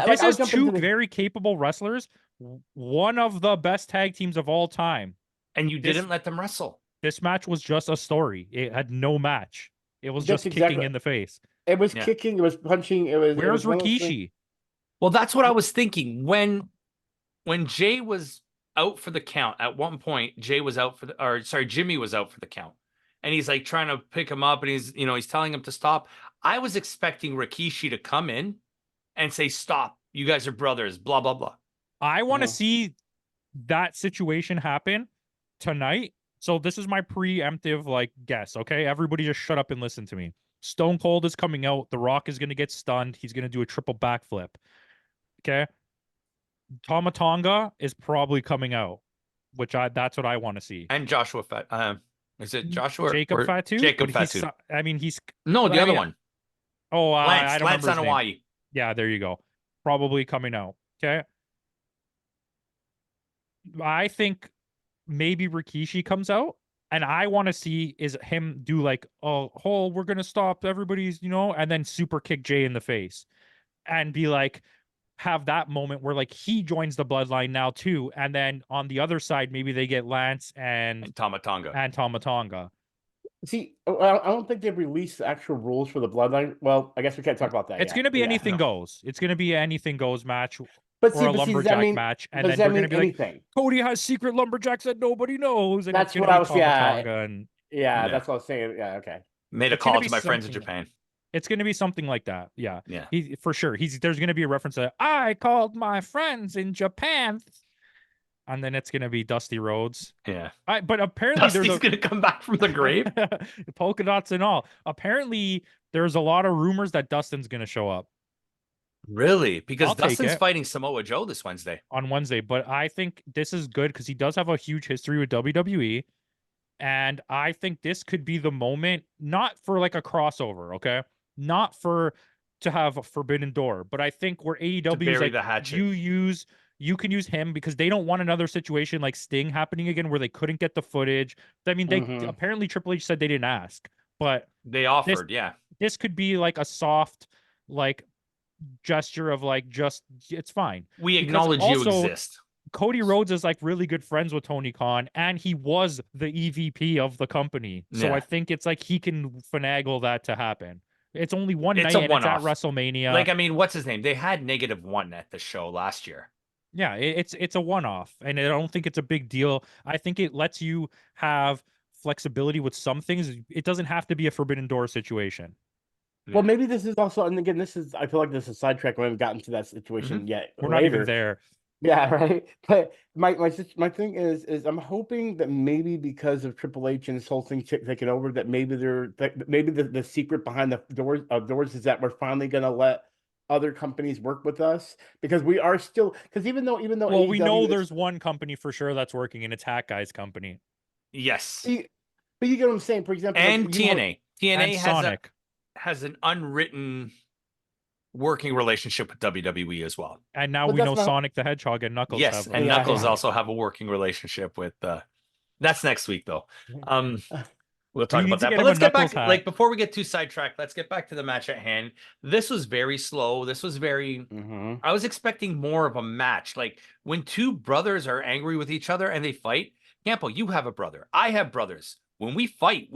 This I'll is jump two into the- very capable wrestlers, one of the best tag teams of all time. And you This- didn't let them wrestle. This match was just a story. It had no match. It was That's just kicking exactly. in the face. It was Yeah. kicking. It was punching. It Where's was one of those things. Rikishi? Well, that's what I was thinking when Jay was out for the count. At one point, Jay was out for the, or sorry, Jimmy was out for the count, and he's like trying to pick him up, and he's telling him to stop. I was expecting Rikishi to come in and say, "Stop! You guys are brothers." Blah blah blah. I want to Uh-huh. see that situation happen tonight. So this is my preemptive like guess. Okay, everybody just shut up and listen to me. Stone Cold is coming out. The Rock is going to get stunned. He's going to do a triple backflip. Okay. Tama Tonga is probably coming out, which that's what I want to see. And Joshua Fett. Is it Joshua Jacob or Fatu? Jacob But Fatu? I mean, he's No, the I other mean, one. oh, Lance. I don't Lance remember his name. Anoa'i. Yeah, there you go. Probably coming out. Okay. I think maybe Rikishi comes out, and I want to see is him do like, oh, we're gonna stop everybody's, and then super kick Jay in the face, and be like, have that moment where like he joins the bloodline now too, and then on the other side maybe they get Lance and Tama Tonga. Tama Tonga. See, I don't think they've released the actual rules for the bloodline. Well, I guess we can't talk about that It's yet. gonna be Yeah. anything No. goes. It's gonna be anything goes match But or a does that lumberjack mean? match, and Does then that they're gonna mean be like, anything? Cody has secret lumberjacks that nobody knows, and it's That's gonna what I be was. Tama Yeah. Tonga, and Yeah. Yeah. That's what I was saying. Yeah. Okay. Made a it's gonna call be to my friends in something. Japan. It's gonna be something like that. Yeah. Yeah. He for sure. There's gonna be a reference to I called my friends in Japan. And then it's gonna be Dusty Rhodes. Yeah. But apparently Dusty's gonna come back from the grave. polka dots and all. Apparently, there's a lot of rumors that Dustin's gonna show up Really? Because I'll take Dustin's it. fighting Samoa Joe this Wednesday. On Wednesday. But I think this is good because he does have a huge history with WWE. And I think this could be the moment, not for like a crossover, okay? Not for to have a forbidden door, but I think where AEW is bury like the hatchet. you can use him because they don't want another situation like Sting happening again where they couldn't get the footage. I mean, they Mhm. apparently Triple H said they didn't ask, but They offered, yeah. this could be like a soft like gesture of like just it's fine. We Because acknowledge you also, exist. Cody Rhodes is like really good friends with Tony Khan, and he was the EVP of the company. So Yeah. I think it's like he can finagle that to happen. It's only one It's night a and it's at one-off. WrestleMania. Like, I mean, what's his name? They had -1 at the show last year. Yeah, it's a one-off, and I don't think it's a big deal. I think it lets you have flexibility with some things. It doesn't have to be a forbidden door situation. Well, maybe this is also, and again, I feel like this is sidetrack. We haven't gotten to that situation yet. We're not even later. there. Yeah, right. But my thing is I'm hoping that maybe because of Triple H and this whole thing taking over, that maybe maybe the secret behind the doors is that we're finally gonna let other companies work with us because we are still even though Well, we AEW know is- there's one company for sure that's working, and it's Hat Guy's company Yes. but you get what I'm saying. For example, like, And you know, TNA. TNA and Sonic. has an unwritten working relationship with WWE as well. And now But we that's know not- Sonic the Hedgehog and Knuckles Yes, have. and Yeah, Knuckles yeah. also have a working relationship with that's next week though. We'll talk need about to that. get But him a let's get back Knuckles hat. like before we get too sidetracked, let's get back to the match at hand. This was very slow. This was very Mhm. I was expecting more of a match. Like when two brothers are angry with each other and they fight. Campo, you have a brother. I have brothers. When we fight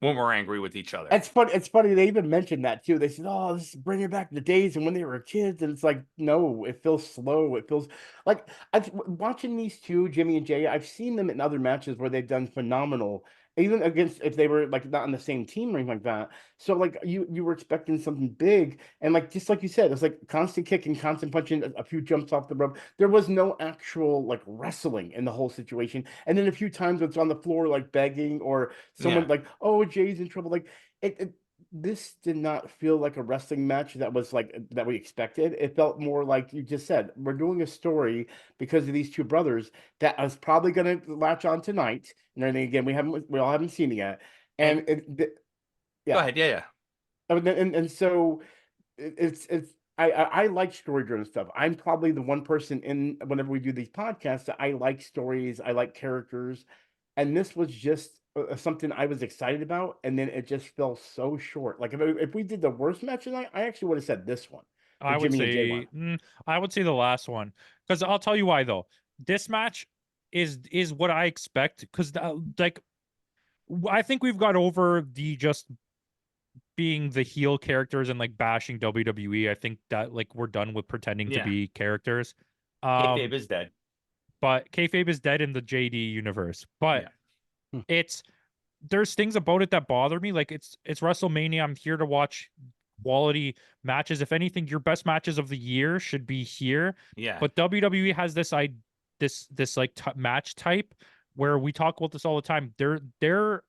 when we're angry with each other. It's funny. It's funny. They even mentioned that too. They said, "Oh, this is bringing back the days and when they were kids." And it's like, no, it feels slow. It feels like watching these two, Jimmy and Jay. I've seen them in other matches where they've done phenomenal, even against if they were like not on the same team or anything like that. So like you were expecting something big, and like just like you said, it's like constant kicking, constant punching, a few jumps off the rope. There was no actual like wrestling in the whole situation. And then a few times it's on the floor like begging or someone Yeah. like, oh, Jay's in trouble. Like this did not feel like a wrestling match that was like that we expected. It felt more like you just said, we're doing a story because of these two brothers that I was probably going to latch on tonight. And then again, we all haven't seen it yet. And yeah. Go ahead. Yeah. And so it's I like story driven stuff. I'm probably the one person in whenever we do these podcasts that I like stories, I like characters, and this was just something I was excited about, and then it just fell so short. Like if we did the worst match tonight, I actually would have said this one. I would Jimmy and Jay say, one. I would say the last one, because I'll tell you why though. This match, is what I expect, because like I think we've got over the just being the heel characters and like bashing WWE. I think that like we're done with pretending to Yeah. be characters. Kayfabe is dead. But kayfabe is dead in the JD universe. But Yeah. it's there's things about it that bother me. Like it's WrestleMania. I'm here to watch quality matches. If anything, your best matches of the year should be here. Yeah. But WWE has this like match type where we talk about this all the time. They're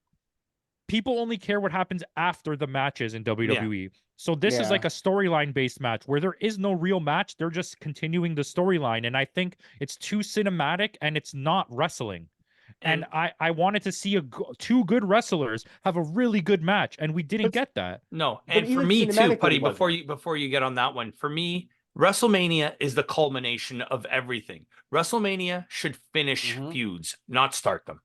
people only care what happens after the matches in WWE. So this is Yeah. like a storyline based match where there is no real match. They're just continuing the storyline. And I think it's too cinematic and it's not wrestling. And I wanted to see two good wrestlers have a really good match, and we didn't get that. No, But and for even me too, cinematically, Putty, it wasn't. before you get on that one, for me, WrestleMania is the culmination of everything. WrestleMania should finish Mhm. feuds, not start them.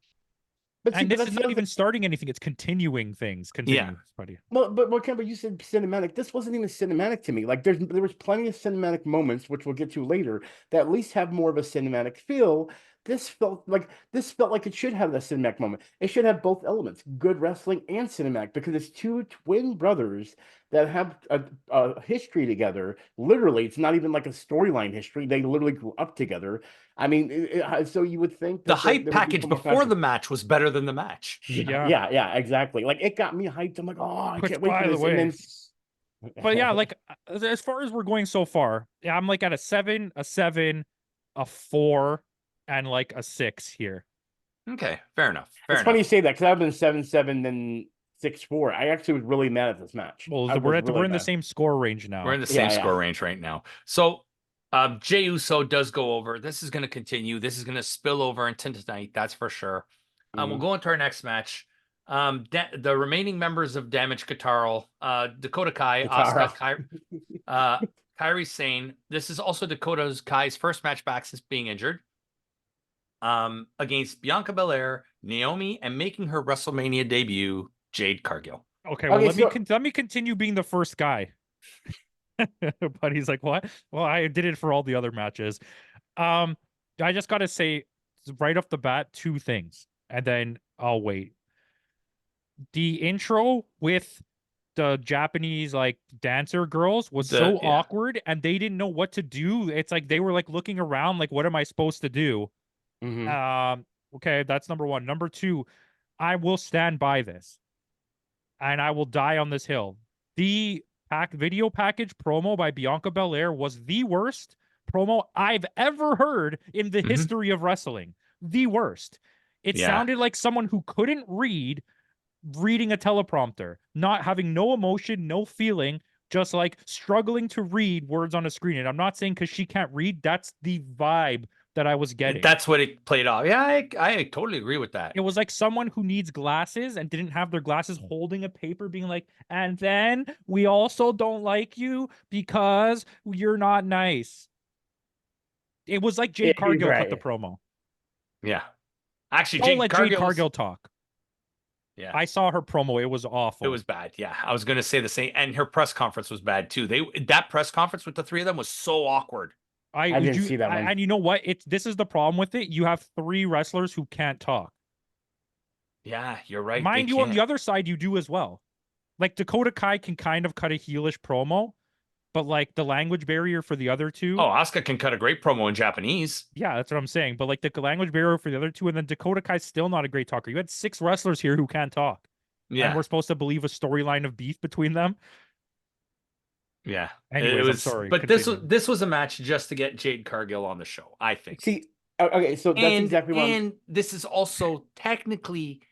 But see, And but this that's is the not other even thing. starting anything; it's continuing things. Continue, buddy. Well, but Campbell, you said cinematic. This wasn't even cinematic to me. Like there was plenty of cinematic moments, which we'll get to later, that at least have more of a cinematic feel. This felt like it should have a cinematic moment. It should have both elements, good wrestling and cinematic, because it's two twin brothers that have a history together. Literally, it's not even like a storyline history. They literally grew up together. I mean, so you would think The that hype there would be package so much before passion. the match was better than the match. Yeah. Yeah, exactly. Like it got me hyped. I'm like, oh, I Which, can't wait for by the this. And way, then, but yeah, like as far as we're going so far, yeah, I'm like at a 7, a 7, a 4, and like a 6 here. Okay, fair enough. Fair it's enough. funny you say that because I've been 7-7, then 6-4. I actually was really mad at this match. Well, I was really we're in the mad. same score range now. We're in the same Yeah. score range right now. So Jey Uso does go over. This is going to continue. This is going to spill over into tonight. That's for sure. We'll go into our next match. The remaining members of Damage Guitar, Dakota Kai, Asuka, Kairi Sane. This is also Dakota Kai's first match back since being injured. Against Bianca Belair, Naomi, and making her WrestleMania debut, Jade Cargill. Okay, well, let me continue being the first guy. But he's like, what? Well, I did it for all the other matches. I just gotta say right off the bat, two things, and then I'll wait. The intro with the Japanese like dancer girls was so awkward, and they didn't know what to do. It's like they were like looking around, like, what am I supposed to do? Okay, that's number one. Number two, I will stand by this, and I will die on this hill. The video package promo by Bianca Belair was the worst promo I've ever heard in the history of wrestling. The worst. It sounded like someone who couldn't reading a teleprompter, not having no emotion, no feeling, just like struggling to read words on a screen. And I'm not saying because she can't read, that's the vibe that I was getting. That's what it played off. Yeah, I totally agree with that. It was like someone who needs glasses and didn't have their glasses holding a paper being like, and then we also don't like you because you're not nice. It was like Jade Cargill cut the promo. Yeah. Actually, don't let Jade Cargill talk. Yeah. I saw her promo. It was awful. It was bad. Yeah. I was going to say the same. And her press conference was bad too. That press conference with the three of them was so awkward. I didn't see that one. And you know what? This is the problem with it. You have three wrestlers who can't talk. Yeah, you're right. Mind you, on the other side, you do as well. Like Dakota Kai can kind of cut a heelish promo, but like the language barrier for the other two. Oh, Asuka can cut a great promo in Japanese. Yeah, that's what I'm saying. But like the language barrier for the other two, and then Dakota Kai's still not a great talker. You had 6 wrestlers here who can't talk. Yeah. And we're supposed to believe a storyline of beef between them. Yeah. Anyways, I'm sorry. But this was a match just to get Jade Cargill on the show, I think. See, okay, so that's exactly what And this is also technically,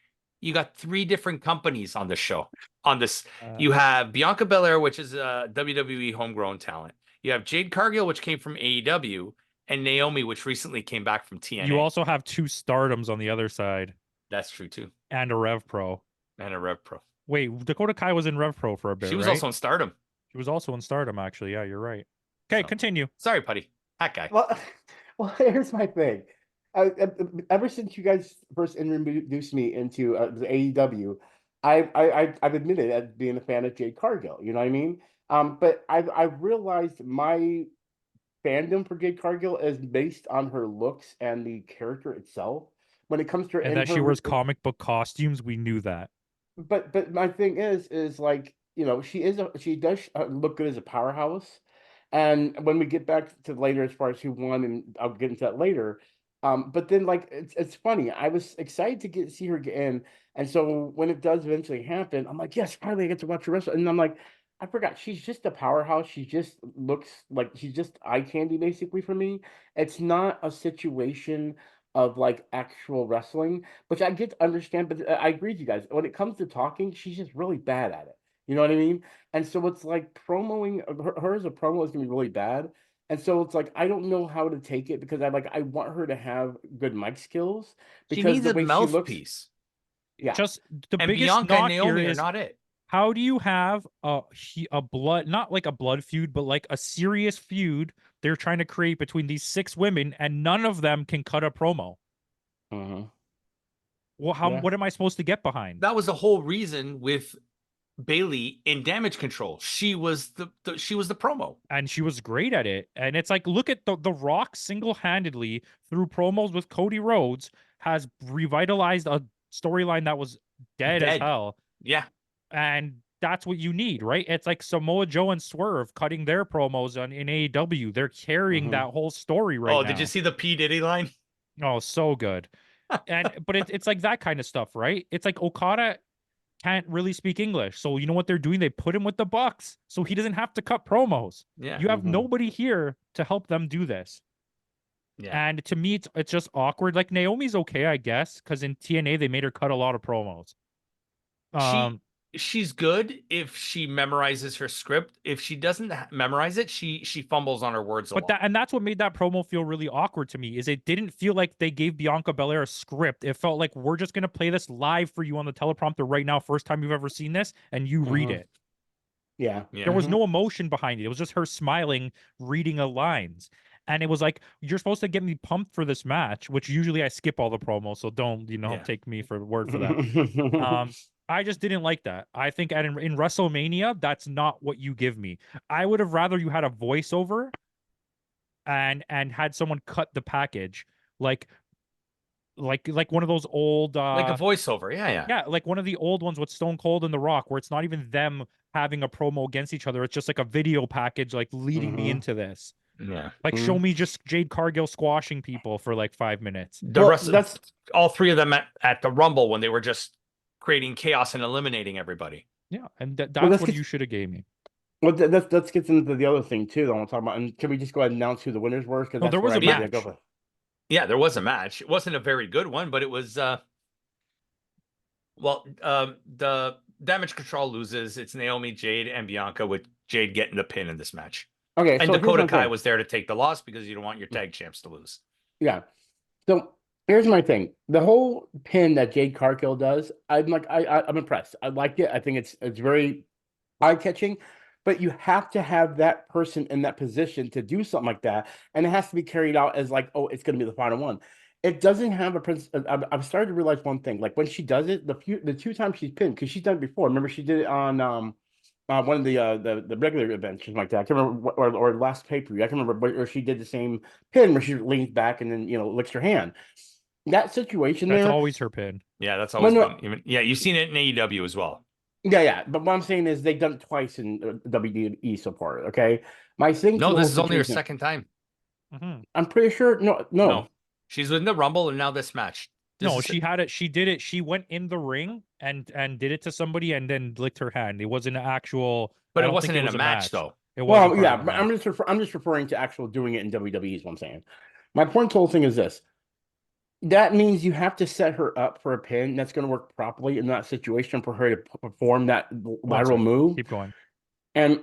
you got 3 different companies on the show. On this, you have Bianca Belair, which is a WWE homegrown talent. You have Jade Cargill, which came from AEW, and Naomi, which recently came back from TNA. You also have 2 Stardoms on the other side. That's true too. And a Rev Pro. Wait, Dakota Kai was in Rev Pro for a bit. She was also in Stardom. She was also in Stardom, actually. Yeah, you're right. Okay, continue. Sorry, Putty. That guy. Well, here's my thing. Ever since you guys first introduced me into the AEW, I've admitted as being a fan of Jade Cargill. You know what I mean? But I've realized my fandom for Jade Cargill is based on her looks and the character itself. When it comes to her And in that she her, wears comic book costumes, we knew that. but my thing is like, you know, she does look good as a powerhouse. And when we get back to later as far as who won, and I'll get into that later. But then like it's funny. I was excited to see her get in, and so when it does eventually happen, I'm like, yes, finally I get to watch her wrestle. And I'm like, I forgot she's just a powerhouse. She just looks like she's just eye candy basically for me. It's not a situation of like actual wrestling, which I get to understand, but I agree with you guys. When it comes to talking, she's just really bad at it. You know what I mean? And so it's like promoing her as a promo is gonna be really bad. And so it's like I don't know how to take it because I want her to have good mic skills She because needs the a way she looks, mouthpiece. yeah. Just the And biggest Bianca and knock here Naomi are is not it. how do you have a blood, not like a blood feud, but like a serious feud they're trying to create between these 6 women, and none of them can cut a promo? Mm-hmm. Well, Yeah. what am I supposed to get behind? That was the whole reason with Bailey in Damage Control. She was she was the promo. And she was great at it. And it's like, look at the Rock single-handedly through promos with Cody Rhodes has revitalized a storyline that was dead as Dead. hell. Yeah. And that's what you need, right? It's like Samoa Joe and Swerve cutting their promos in AEW. They're carrying Mhm. that whole story right Oh, now. did you see the P. Diddy line? Oh, so good. And but it's like that kind of stuff, right? It's like Okada can't really speak English. So you know what they're doing? They put him with the Bucks so he doesn't have to cut promos. Yeah. You have Mhm. nobody here to help them do this. Yeah. And to me, it's just awkward. Like Naomi's okay, I guess, because in TNA they made her cut a lot of promos. She's good if she memorizes her script. If she doesn't memorize it, she fumbles on her words a lot. That's what made that promo feel really awkward to me. Is it didn't feel like they gave Bianca Belair a script. It felt like we're just gonna play this live for you on the teleprompter right now, first time you've ever seen this, and you read Mhm. it. Yeah. Yeah. There was Mhm. no emotion behind it. It was just her smiling, reading the lines. And it was like, you're supposed to get me pumped for this match, which usually I skip all the promos, so don't, Yeah. take me for word for that. I just didn't like that. I think in WrestleMania, that's not what you give me. I would have rather you had a voiceover and had someone cut the package, like one of those old Like a voiceover. Yeah, yeah. yeah, like one of the old ones with Stone Cold and The Rock, where it's not even them having a promo against each other. It's just like a video package, like leading me Mhm. into this. Yeah. Like, show me just Jade Cargill squashing people for like 5 minutes. The Well, rest of that's all 3 of them at the Rumble when they were just creating chaos and eliminating everybody. Yeah, and well, that's let's what get you should have gave me. well, let's get into the other thing too that I want to talk about. And can we just go ahead and announce who the winners were? Because No, that's there where was a I really match. go for. Yeah, there was a match. It wasn't a very good one, but it was the Damage Control loses. It's Naomi, Jade, and Bianca, with Jade getting the pin in this match. Okay, And so here's Dakota my Kai thing. was there to take the loss because you don't want your tag champs to lose. Yeah. So here's my thing. The whole pin that Jade Cargill does, I'm like, I'm impressed. I like it. I think it's very eye-catching, but you have to have that person in that position to do something like that, and it has to be carried out as like, oh, it's going to be the final one. It doesn't have a prince. I've started to realize one thing. Like when she does it, the 2 times she's pinned, because she's done it before. Remember, she did it on one of the regular events, something like that. I can't remember or last pay-per-view. I can remember where she did the same pin where she leans back and then licks her hand. That situation That's there. always her pin. Yeah, that's Well, always no, been even. Yeah, you've seen it in AEW as well. yeah. But what I'm saying is they've done it twice in WWE so far. Okay, my thing to No, the this whole is only her situation. second time. Mhm. I'm pretty sure. No. No, she's in the Rumble and now this match. No, she had it. She did it. She went in the ring and did it to somebody and then licked her hand. It wasn't an actual. But I it don't think wasn't it in was a match though. It wasn't Well, part yeah, of the but match. I'm just referring to actual doing it in WWE is what I'm saying. My point to the whole thing is this. That means you have to set her up for a pin that's going to work properly in that situation for her to perform that lateral Sorry. move. Keep going. And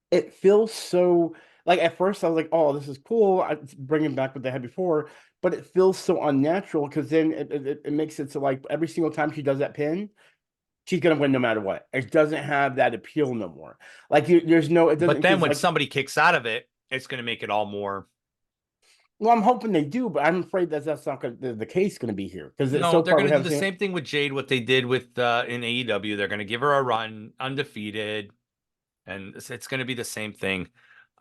it feels so like at first I was like, oh, this is cool. I bringing back what they had before, but it feels so unnatural because then it makes it so like every single time she does that pin, she's gonna win no matter what. It doesn't have that appeal no more. Like there's no, it doesn't. But then when like, somebody kicks out of it, it's going to make it all more. well, I'm hoping they do, but I'm afraid that's not the case going to be here because No, so they're far going we to do haven't the seen. same thing with Jade, what they did with in AEW. They're going to give her a run, undefeated, and it's going to be the same thing.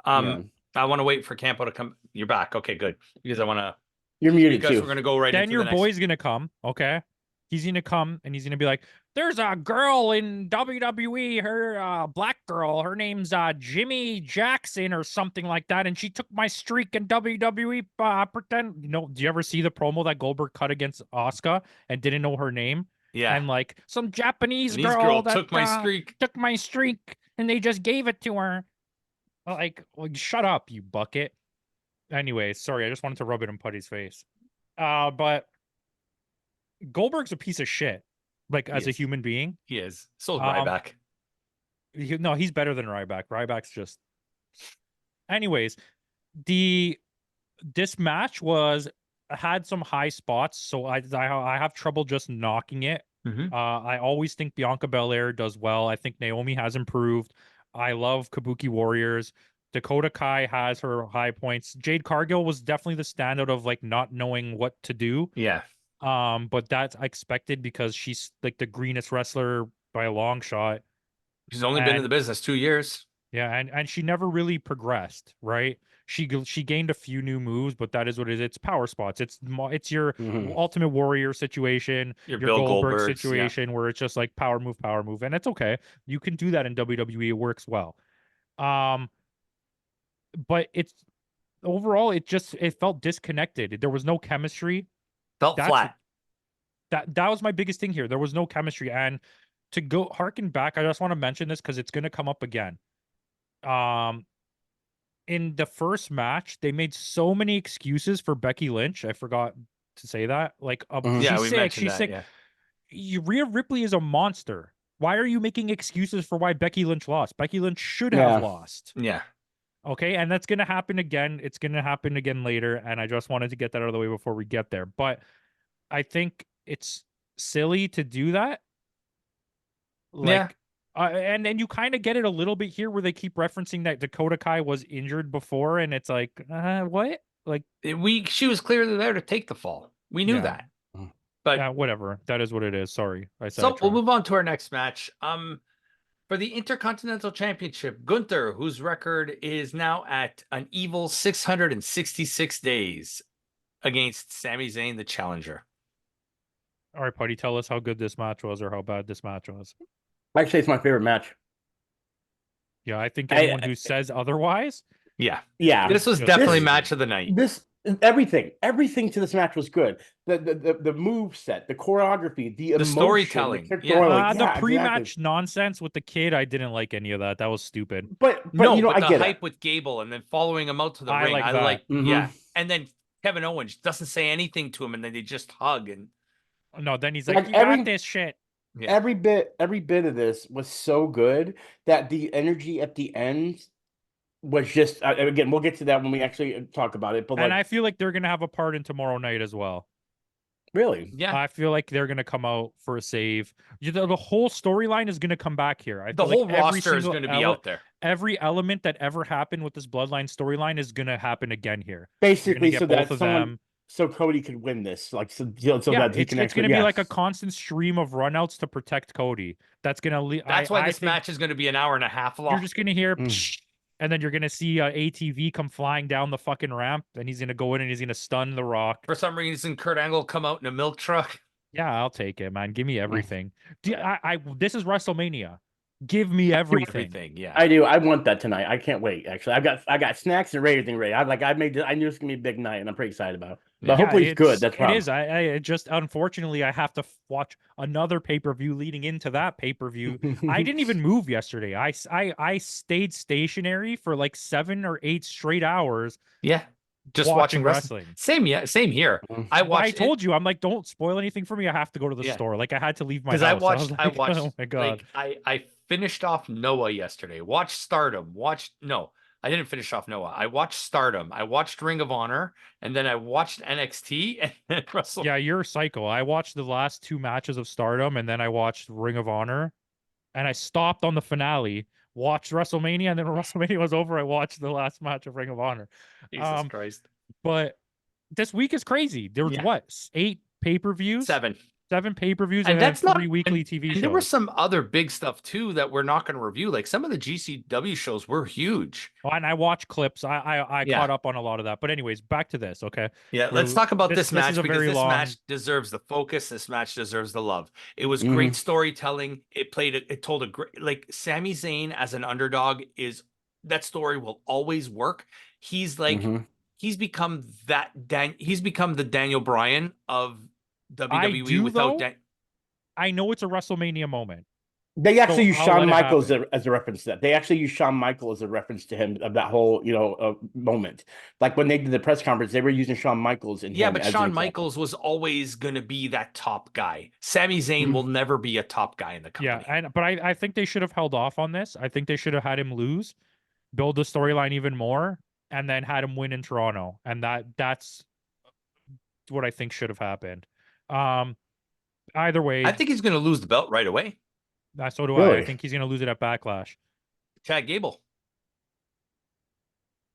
Yeah. I want to wait for Campo to come. You're back. Okay, good. Because I want to. You're muted Because too. we're gonna go right Then into your the next. boy's gonna come, okay? He's gonna come and he's gonna be like, "There's a girl in WWE, her black girl. Her name's Jimmy Jackson or something like that, and she took my streak in WWE. Pretend, do you ever see the promo that Goldberg cut against Asuka and didn't know her name? Yeah. And like some Japanese Chinese girl that took my streak. took my streak, and they just gave it to her. Like, shut up, you bucket. Anyway, sorry, I just wanted to rub it in Putty's face. But Goldberg's a piece of shit, like as a is. human being. He is. So is Um, Ryback. No, he's better than Ryback. Ryback's just. Anyways, this match had some high spots, so I have trouble just knocking it. Mhm. I always think Bianca Belair does well. I think Naomi has improved. I love Kabuki Warriors. Dakota Kai has her high points. Jade Cargill was definitely the standout of like not knowing what to do. Yeah. But that's expected because she's like the greenest wrestler by a long shot. She's only been in the business 2 years. Yeah, and she never really progressed, right? She gained a few new moves, but that is what it is. It's power spots. It's your Ultimate Warrior situation, Your your Bill Goldberg Goldbergs, situation, where it's just like power move, and it's okay. You can do that in WWE. It works well. But it's overall, it felt disconnected. There was no chemistry. Felt flat. That was my biggest thing here. There was no chemistry, and to go harken back, I just want to mention this because it's going to come up again. In the first match, they made so many excuses for Becky Lynch. I forgot to say that. Like, Yeah, she's we sick. mentioned She's that. sick. Yeah. Rhea Ripley is a monster. Why are you making excuses for why Becky Lynch lost? Becky Lynch should have lost. Yeah. Okay, and that's going to happen again. It's going to happen again later, and I just wanted to get that out of the way before we get there. But I think it's silly to do that. Like, and then you kind of get it a little bit here where they keep referencing that Dakota Kai was injured before, and it's like, what? Like, she was clearly there to take the fall. We knew that. But whatever. That is what it is. Sorry, I said. So we'll move on to our next match. For the Intercontinental Championship, Gunther, whose record is now at an evil 666 days, against Sami Zayn, the challenger. All right, Putty, tell us how good this match was or how bad this match was. Actually, it's my favorite match. Yeah, I think anyone who says otherwise. Yeah. Yeah. This was definitely match of the night. Everything to this match was good. The move set, the choreography, the emotion, storytelling, the pre-match nonsense with the kid. I didn't like any of that. That was stupid. But I get hype with Gable and then following him out to the ring. I like yeah. And then Kevin Owens doesn't say anything to him, and then they just hug and no. Then he's like, "You got this shit." Yeah. Every bit of this was so good that the energy at the end was just again, we'll get to that when we actually talk about it. But I feel like they're gonna have a part in tomorrow night as well. Really? Yeah. I feel like they're gonna come out for a save. The whole storyline is gonna come back here. The whole roster is gonna be out there. Every element that ever happened with this Bloodline storyline is gonna happen again here. Basically, so that them. So Cody could win this, that he can. It's going to be like a constant stream of runouts to protect Cody. That's going to. That's why this match is going to be an hour and a half long. You're just going to hear, and then you're going to see ATV come flying down the fucking ramp, and he's going to go in and he's going to stun The Rock. For some reason, Kurt Angle come out in a milk truck. Yeah, I'll take it, man. Give me everything. This is WrestleMania. Give me everything. Yeah, I do. I want that tonight. I can't wait. Actually, I got snacks and everything ready. I knew it's gonna be a big night, and I'm pretty excited about it. But hopefully it's good. That's it is. I just unfortunately I have to watch another pay-per-view leading into that pay-per-view. I didn't even move yesterday. I stayed stationary for like 7 or 8 straight hours. Yeah. Just watching wrestling. Same here. I told you, I'm like, don't spoil anything for me. I have to go to the store. Like I had to leave my house. Because I watched. Oh my God. Like, I finished off Noah yesterday. Watched Stardom. I didn't finish off Noah. I watched Stardom. I watched Ring of Honor, and then I watched NXT and then WrestleMania. Yeah, you're a psycho. I watched the last 2 matches of Stardom, and then I watched Ring of Honor, and I stopped on the finale. Watched WrestleMania, and then when WrestleMania was over, I watched the last match of Ring of Honor. Jesus Christ. But this week is crazy. There was 8 pay-per-views? 7. 7 pay-per-views And and then that's not 3 weekly TV and there were shows. some other big stuff too that we're not going to review. Like some of the GCW shows were huge. Oh, and I watched clips. I Yeah. caught up on a lot of that. But anyways, back to this. Okay, Yeah, let's talk about this this is match a because very this long. match deserves the focus. This match deserves the love. It was Mhm. great storytelling. It told a great, like Sami Zayn as an underdog is that story will always work. He's like Mhm. he's become he's become the Daniel Bryan of I WWE do without though. I know it's a WrestleMania moment, They actually so use I'll Shawn let it Michaels happen. as a reference to that. They actually use Shawn Michaels as a reference to him of that whole, moment. Like when they did the press conference, they were using Shawn Michaels and Yeah, him but as an Shawn example. Michaels was always going to be that top guy. Sami Zayn will Mhm. never be a top guy in the Yeah, company. but I think they should have held off on this. I think they should have had him lose, build the storyline even more, and then had him win in Toronto. And that's what I think should have happened. Um, Either I way, think he's going to lose the belt right away. so do I. I Really? think he's going to lose it at Backlash. Chad Gable.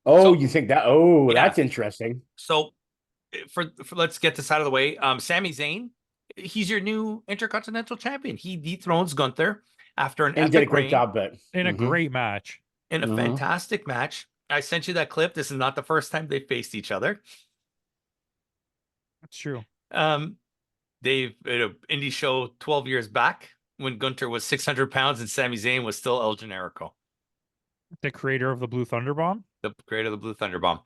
Oh, So you think that? Oh, yeah, that's interesting. so for let's get this out of the way. Sami Zayn, he's your new Intercontinental Champion. He dethrones Gunther after an And he did a epic great reign job, but In a great match. in a hmm fantastic match. I sent you that clip. This is not the first time they faced each other. That's true. Um, they've at an indie show 12 years back when Gunther was 600 pounds and Sami Zayn was still El Generico, The creator of the Blue Thunder Bomb. the creator of the Blue Thunder Bomb.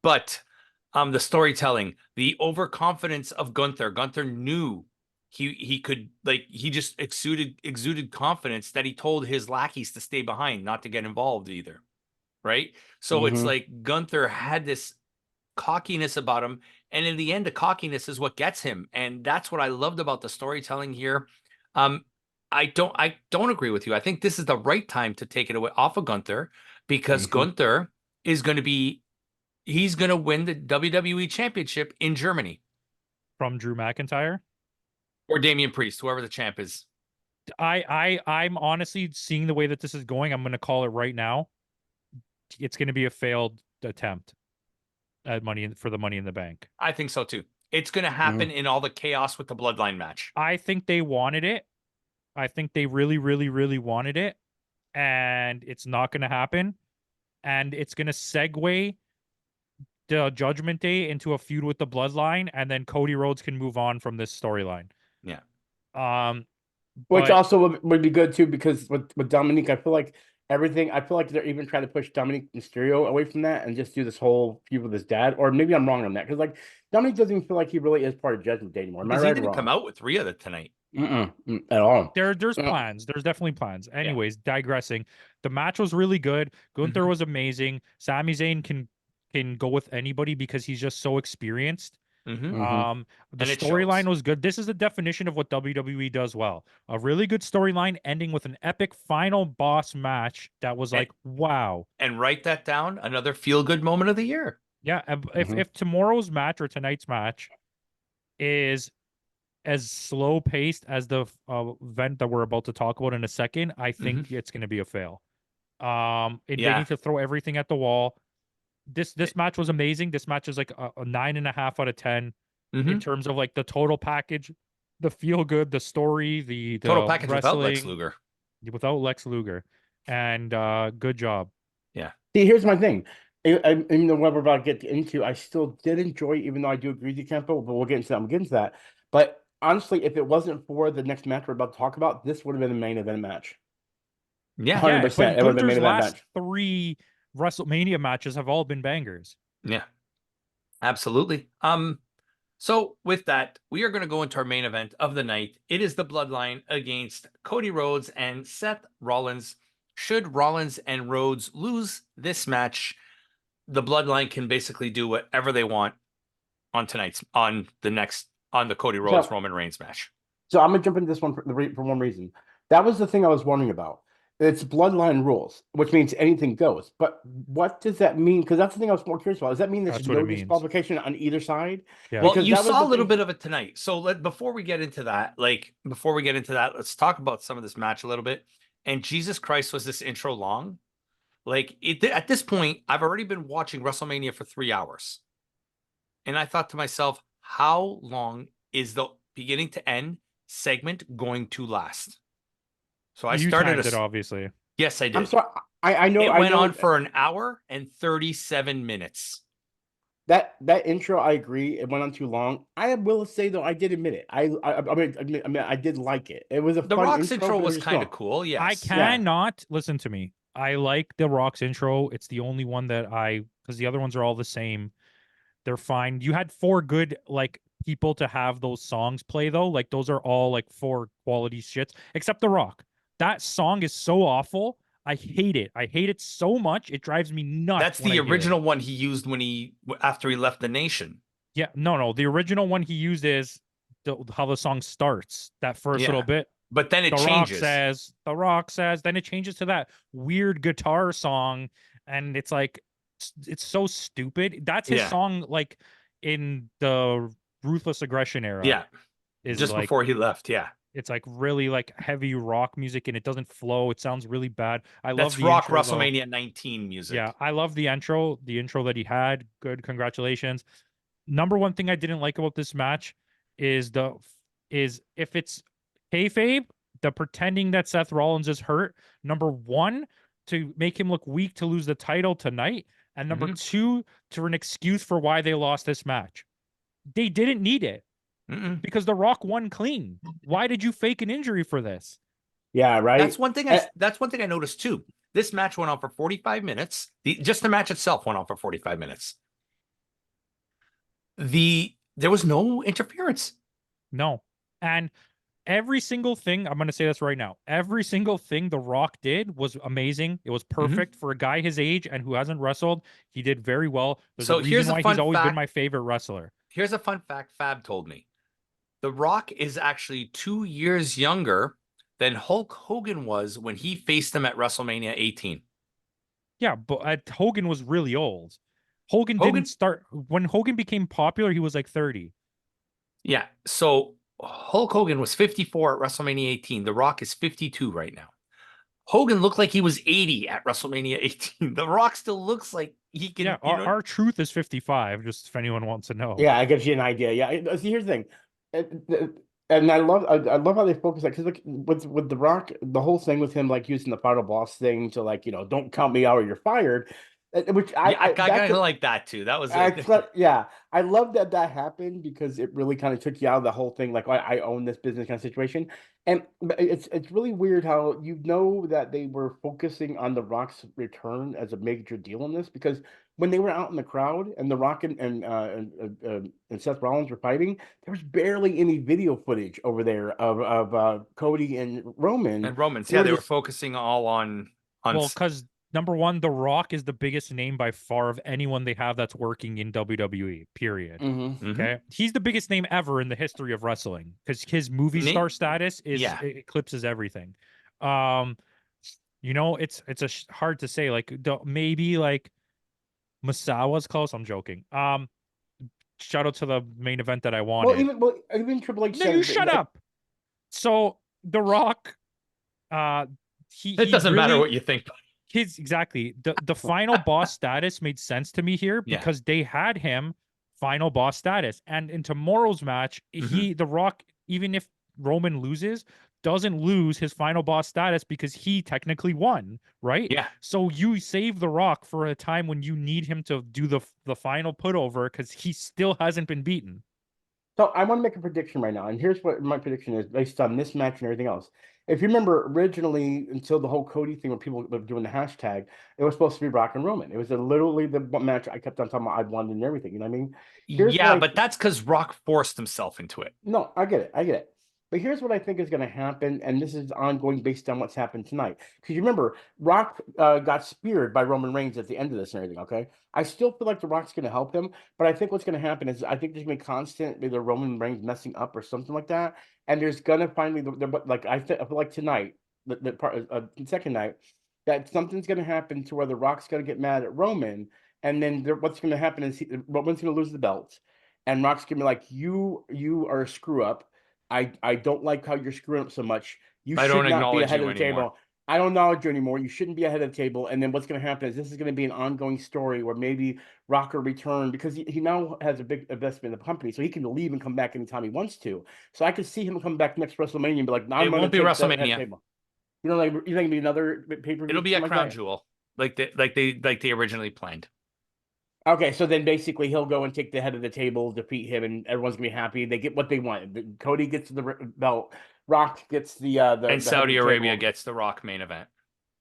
But the storytelling, the overconfidence of Gunther. Gunther knew he could, like, he just exuded confidence that he told his lackeys to stay behind, not to get involved either. Right. So it's hmm like Gunther had this cockiness about him. And in the end, the cockiness is what gets him. And that's what I loved about the storytelling here. Um, I don't agree with you. I think this is the right time to take it away off of Gunther because hmm Gunther is going to be he's going to win the WWE Championship in Germany From Drew McIntyre. or Damian Priest, whoever the champ is. I'm honestly seeing the way that this is going. I'm going to call it right now. It's going to be a failed attempt at for the Money in the Bank. I think so too. It's going to hmm happen in all the chaos with the bloodline match. I think they wanted it. I think they really, really, really wanted it, and it's not going to happen. And it's going to segue the Judgment Day into a feud with the Bloodline, and then Cody Rhodes can move on from this storyline. Yeah. Um, Which but also would be good too, because with Dominique, I feel like everything. I feel like they're even trying to push Dominique Mysterio away from that and just do this whole feud with his dad. Or maybe I'm wrong on that, because like Dominique doesn't even feel like he really is part of Judgment Day anymore. Am I Because he right or didn't come wrong? out with Rhea tonight. At all. there's plans. There's definitely plans. Yeah. Anyways, digressing. The match was really good. Gunther Mhm. was amazing. Sami Zayn can go with anybody because he's just so experienced. Mhm. The And it storyline shows. was good. This is the definition of what WWE does well. A really good storyline ending with an epic final boss match that was like, wow. And write that down. Another feel good moment of the year. Yeah, if tomorrow's match or tonight's match is as slow paced as the event that we're about to talk about in a second, I think it's going to be a fail. They Yeah. need to throw everything at the wall. This match was amazing. This match is like a 9.5 out of 10 in Mhm. terms of like the total package, the feel good, the story, Total the package without Lex wrestling Luger. without Lex Luger, and good job. Yeah. See, here's my thing. Even though what we're about to get into, I still did enjoy, even though I do agree with you, Campo, but we'll get into that. We'll get into that. But honestly, if it wasn't for the next match we're about to talk about, this would have been a main event match. Yeah. 100%. But It would have been a Gunther's main event last match. 3 WrestleMania matches have all been bangers. Yeah. Absolutely. So with that, we are going to go into our main event of the night. It is the Bloodline against Cody Rhodes and Seth Rollins. Should Rollins and Rhodes lose this match, the Bloodline can basically do whatever they want on the Cody Rhodes So, Roman Reigns match. so I'm gonna jump into this one for one reason. That was the thing I was wondering about. It's bloodline rules, which means anything goes. But what does that mean? Because that's the thing I was more curious about. Does that mean there's That's what no it means. disqualification on either side? Yeah. Well, Because you that was saw the a little thing. bit of it tonight. So before we get into that, let's talk about some of this match a little bit. And Jesus Christ, was this intro long? Like at this point, I've already been watching WrestleMania for 3 hours. And I thought to myself, how long is the beginning to end segment going to last. So I You started timed it, obviously. Yes, I I'm did. sorry. I know. It I went know on for an hour and 37 minutes. that intro. I agree. It went on too long. I will say though, I did admit it. I mean, I did like it. It was a The fun Rock's intro, intro but it was was kind of strong. cool. Yes. I cannot listen to me. I like the Rock's intro. It's the only one that because the other ones are all the same. They're fine. You had 4 good like people to have those songs play though. Like those are all like 4 quality shits, except the Rock. That song is so awful. I hate it. I hate it so much. It drives me nuts. That's when the I hear it. original one he used after he left the nation. Yeah, no. The original one he used is how the song starts. That first little Yeah. bit. But then it The changes. Rock says, then it changes to that weird guitar song, and it's like it's so stupid. That's his Yeah. song, like in the Ruthless Aggression era. Yeah. Is Just like before he left. Yeah. it's like really like heavy rock music, and it doesn't flow. It sounds really bad. I love That's the Rock intro, though. WrestleMania 19 music. Yeah, I love the intro that he had. Good, congratulations. Number one thing I didn't like about this match is if it's kayfabe, the pretending that Seth Rollins is hurt. Number one, to make him look weak to lose the title tonight, and number two, to an excuse for why they lost this match. They didn't need it because The Rock won clean. Why did you fake an injury for this? Yeah, right. That's one thing. That's one thing I noticed too. This match went on for 45 minutes. Just the match itself went on for 45 minutes. There was no interference. No, and every single thing, I'm going to say this right now. Every single thing The Rock did was amazing. It was perfect for a guy his age and who hasn't wrestled. He did very well. There's a reason why he's always been my favorite wrestler. Here's a fun fact Fab told me. The Rock is actually 2 years younger than Hulk Hogan was when he faced him at WrestleMania 18. Yeah, but Hogan was really old. Hogan didn't start when Hogan became popular. He was like 30. Yeah. So Hulk Hogan was 54 at WrestleMania 18. The Rock is 52 right now. Hogan looked like he was 80 at WrestleMania 18. The Rock still looks like he can. Yeah, our truth is 55. Just if anyone wants to know. Yeah, it gives you an idea. Yeah. See, here's the thing, and I love how they focus that because like with The Rock, the whole thing with him like using the final boss thing to like don't count me out or you're fired. Which I kind of like that too. That was yeah. I love that happened because it really kind of took you out of the whole thing. Like I own this business kind of situation, and it's really weird how that they were focusing on The Rock's return as a major deal in this because when they were out in the crowd and The Rock and Seth Rollins were fighting, there was barely any video footage over there of Cody and Roman. And Romans, they were focusing all on. Well, because number one, The Rock is the biggest name by far of anyone they have that's working in WWE, period. Okay. He's the biggest name ever in the history of wrestling because his movie star status eclipses everything. It's hard to say. Like maybe like Masawa's close. I'm joking. Shout out to the main event that I wanted. Even Triple H. No, you shut up. So The Rock, it doesn't matter what you think. Exactly. The final boss status made sense to me here because they had him final boss status. And in tomorrow's match, The Rock, even if Roman loses, doesn't lose his final boss status because he technically won, right? Yeah. So you save The Rock for a time when you need him to do the final put over because he still hasn't been beaten. So I want to make a prediction right now, and here's what my prediction is based on this match and everything else. If you remember, originally, until the whole Cody thing, when people were doing the hashtag, it was supposed to be Rock and Roman. It was literally the match I kept on talking about. I wanted and everything. You know what I mean? But that's because Rock forced himself into it. No, I get it. But here's what I think is going to happen, and this is ongoing based on what's happened tonight. Because you remember, Rock got speared by Roman Reigns at the end of this and everything, okay? I still feel like The Rock's going to help him, but I think what's going to happen is I think there's going to be constant either Roman Reigns messing up or something like that, and there's going to finally, I feel like tonight, the second night, that something's going to happen to where The Rock's going to get mad at Roman, and then what's going to happen is Roman's going to lose the belt, and Rock's going to be like, you are a screw up. I don't like how you're screwing up so much. You should not be ahead of the table. I don't acknowledge you anymore. You shouldn't be ahead of the table. And then what's going to happen is this is going to be an ongoing story where maybe Rocker return because he now has a big investment in the company, so he can leave and come back anytime he wants to. So I could see him come back next WrestleMania and be like, "I'm It going to won't be take the head WrestleMania. table." You know, like you think it'll be another pay per view? It'll be a Like crown that? jewel, like they originally planned. Okay, so then basically he'll go and take the head of the table, defeat him, and everyone's gonna be happy. They get what they want. Cody gets the belt. Rock gets And the head of Saudi the Arabia table. gets the Rock main event.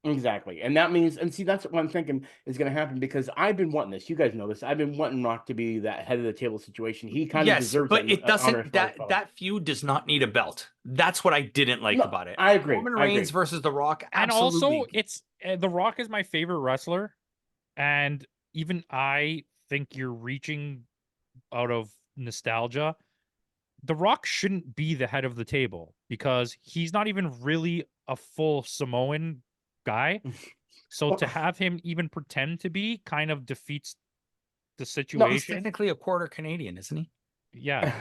Exactly. And that means, and see, that's what I'm thinking is going to happen because I've been wanting this. You guys know this. I've been wanting Rock to be that head of the table situation. He kind of Yes, deserves but that it honor doesn't. for life. That feud does not need a belt. That's what I didn't like No, about it. I agree. Roman I Reigns agree. versus The Rock. And Absolutely. also, it's The Rock is my favorite wrestler, and even I think you're reaching out of nostalgia. The Rock shouldn't be the head of the table because he's not even really a full Samoan guy. So to have him even pretend to be kind of defeats the No, He's situation. technically a quarter Canadian, isn't he? Yeah.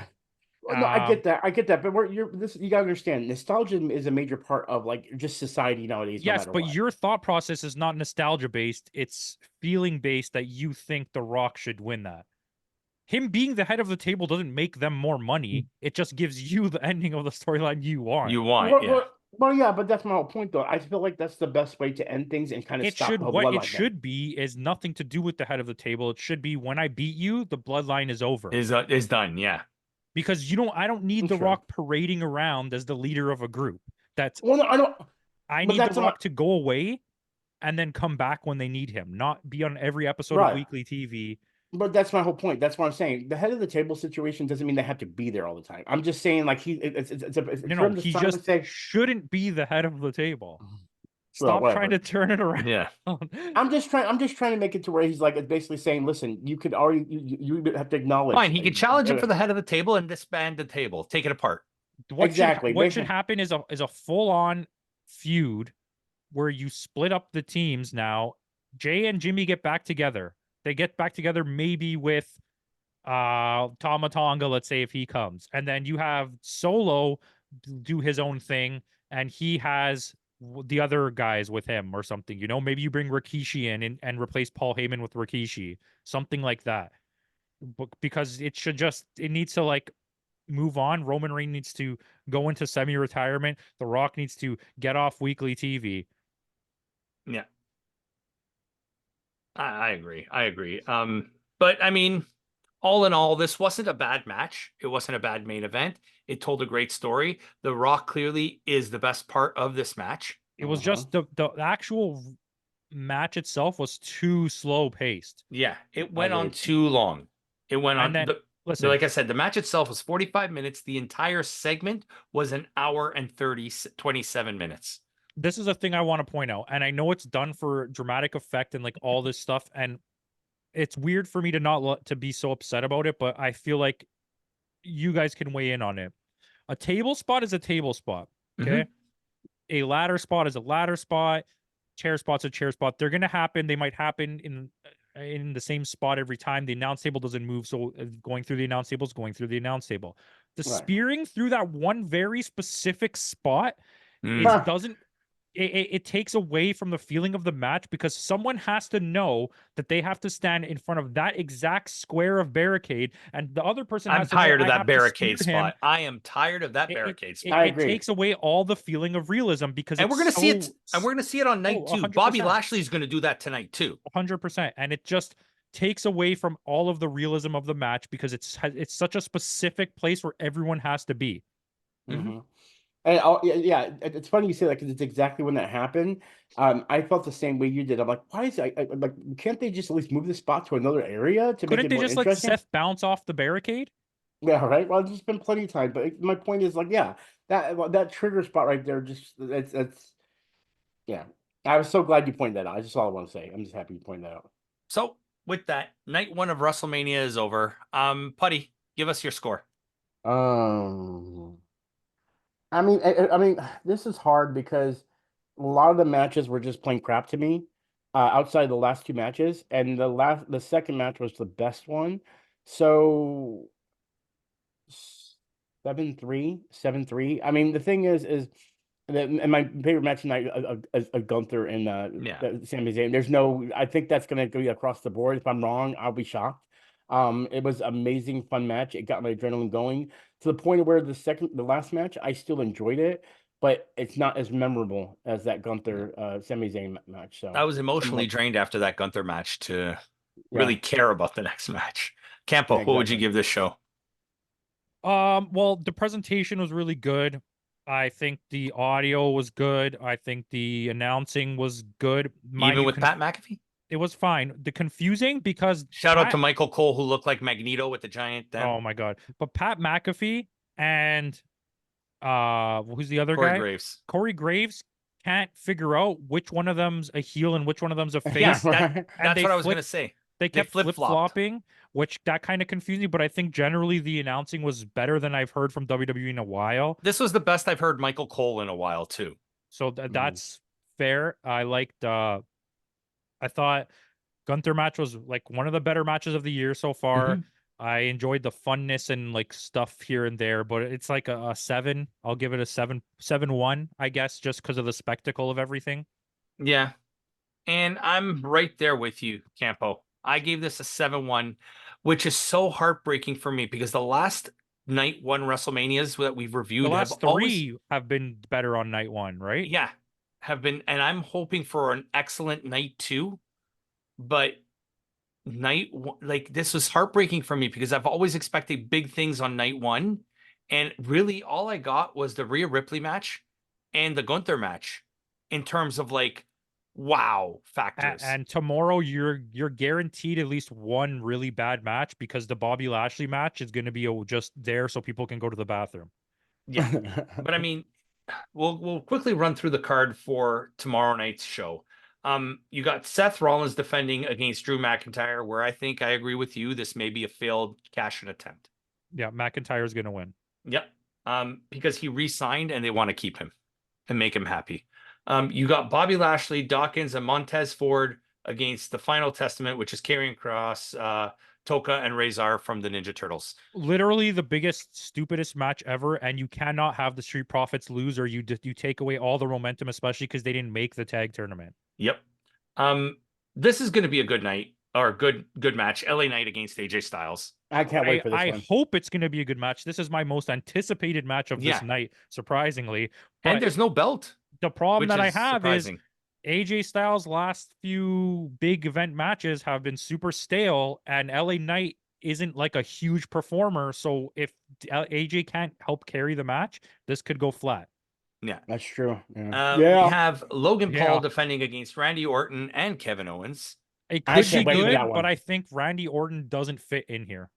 well, no, I get that. I get that. But you gotta understand, nostalgia is a major part of like just society nowadays, no Yes, matter but what. your thought process is not nostalgia based. It's feeling based that you think The Rock should win that. Him being the head of the table doesn't make them more money. It just gives you the ending of the storyline you want. You want, Well, yeah. well, yeah, but that's my whole point, though. I feel like that's the best way to end things and kind of It stop should the whole what it bloodline thing. should be is nothing to do with the head of the table. It should be when I beat you, the bloodline is over. Is done, yeah. Because I don't need The Sure. Rock parading around as the leader of a group. That's Well, no, I don't. I But need The that's not Rock to go away and then come back when they need him, not be on every episode of right. weekly TV. But that's my whole point. That's what I'm saying. The head of the table situation doesn't mean they have to be there all the time. I'm just saying, like it's No, for him to he finally just say, shouldn't be the head of the table. well, Stop trying whatever. to turn it around. Yeah. I'm just trying to make it to where he's like it's basically saying, listen, you could already you have to acknowledge. Fine, he could challenge him for the head of the table and disband the table. Take it apart. Exactly. What should happen is a full on feud where you split up the teams now. Jay and Jimmy get back together. They get back together maybe with Tama Tonga, let's say if he comes. And then you have Solo do his own thing and he has the other guys with him or something. Maybe you bring Rikishi in and replace Paul Heyman with Rikishi, something like that. Because it needs to like move on. Roman Reigns needs to go into semi-retirement. The Rock needs to get off weekly TV. Yeah. I agree. I agree. But I mean, all in all, this wasn't a bad match. It wasn't a bad main event. It told a great story. The Rock clearly is the best part of this match. It was just the actual match itself was too slow paced. Yeah, it went on too long. It went on. Listen, like I said, the match itself was 45 minutes. The entire segment was an hour and 27 minutes. This is a thing I want to point out, and I know it's done for dramatic effect and like all this stuff, and it's weird for me to not to be so upset about it, but I feel like you guys can weigh in on it. A table spot is a table spot, okay? A ladder spot is a ladder spot. Chair spot's a chair spot. They're gonna happen. They might happen in the same spot every time. The announce table doesn't move, so going through the announce table is going through the announce table. The spearing through that one very specific spot it takes away from the feeling of the match because someone has to know that they have to stand in front of that exact square of barricade, and the other person has to know, tired of I that have to barricade spear him. spot. I am tired of that barricade spot. I It agree. takes away all the feeling of realism because And we're gonna so, see it. And we're gonna see it on night 2. 100%. Bobby Lashley is gonna do that tonight too. 100%, and it just takes away from all of the realism of the match because it's such a specific place where everyone has to be. And yeah, it's funny you say that because it's exactly when that happened. I felt the same way you did. I'm like, why is it? Like, can't they just at least move the spot to another area to make it more just interesting? let Seth bounce off the barricade? Yeah, right. Well, there's been plenty of time, but my point is like, yeah, that trigger spot right there, just it's yeah. I was so glad you pointed that out. That's just all I want to say. I'm just happy you pointed that out. So with that, night 1 of WrestleMania is over. Putty, give us your score. I mean, this is hard because a lot of the matches were just plain crap to me, outside of the last 2 matches, and the second match was the best one. So 7-3. I mean, the thing is And my favorite match tonight is Gunther and Yeah. Sami Zayn. There's no, I think that's going to go across the board. If I'm wrong, I'll be shocked. It was amazing, fun match. It got my adrenaline going to the point where the last match, I still enjoyed it, but it's not as memorable as that Gunther Sami Zayn match. So I was emotionally somewhat, drained after that Gunther match to yeah, really care about the next match. Campo, yeah, what would you exactly. give this show? Well, the presentation was really good. I think the audio was good. I think the announcing was good. Mind Even you, with Pat McAfee? it was fine. The confusing because Shout out to Pat, Michael Cole, who looked like Magneto with the giant dent. oh my God. But Pat McAfee and who's the other Corey guy? Graves. Corey Graves can't figure out which one of them's a heel and which one of them's a Yeah, face. right. And That's what I was gonna say. they They kept flip-flopped. flip-flopping, which that kind of confused me, but I think generally the announcing was better than I've heard from WWE in a while. This was the best I've heard Michael Cole in a while, too. So that's fair. I liked I thought Gunther match was like one of the better matches of the year so far. Mhm. I enjoyed the funness and like stuff here and there, but it's like a 7. I'll give it a 7-1, I guess, just because of the spectacle of everything. Yeah. And I'm right there with you, Campo. I gave this a 7-1, which is so heartbreaking for me because the last night one WrestleManias that we've The reviewed have last always, 3 have been better on night 1, right? yeah, have been, and I'm hoping for an excellent night 2, but like this was heartbreaking for me because I've always expected big things on night 1, and really all I got was the Rhea Ripley match and the Gunther match in terms of like wow factors. And tomorrow you're guaranteed at least one really bad match because the Bobby Lashley match is going to be just there so people can go to the bathroom. Yeah, but I mean, we'll quickly run through the card for tomorrow night's show. You got Seth Rollins defending against Drew McIntyre, where I think I agree with you. This may be a failed cash-in attempt. Yeah, McIntyre's going to win. Yep. Because he re-signed and they want to keep him and make him happy. You got Bobby Lashley, Dawkins, and Montez Ford against the Final Testament, which is Karrion Kross, Toka, and Razor from the Ninja Turtles. Literally the biggest, stupidest match ever, and you cannot have the Street Profits lose, or you take away all the momentum, especially because they didn't make the tag tournament. Yep. This is going to be a good night or good match. LA Knight against AJ Styles. I can't wait for this I one. hope it's going to be a good match. This is my most anticipated match of this Yeah. night, surprisingly. And But there's no belt, the problem which that I is have surprising. is AJ Styles' last few big event matches have been super stale, and LA Knight isn't like a huge performer. So if AJ can't help carry the match, this could go flat. Yeah. That's true. We Yeah. have Logan Paul Yeah. defending against Randy Orton and Kevin Owens. It I could can't be wait for good, that one. but I think Randy Orton doesn't fit in here.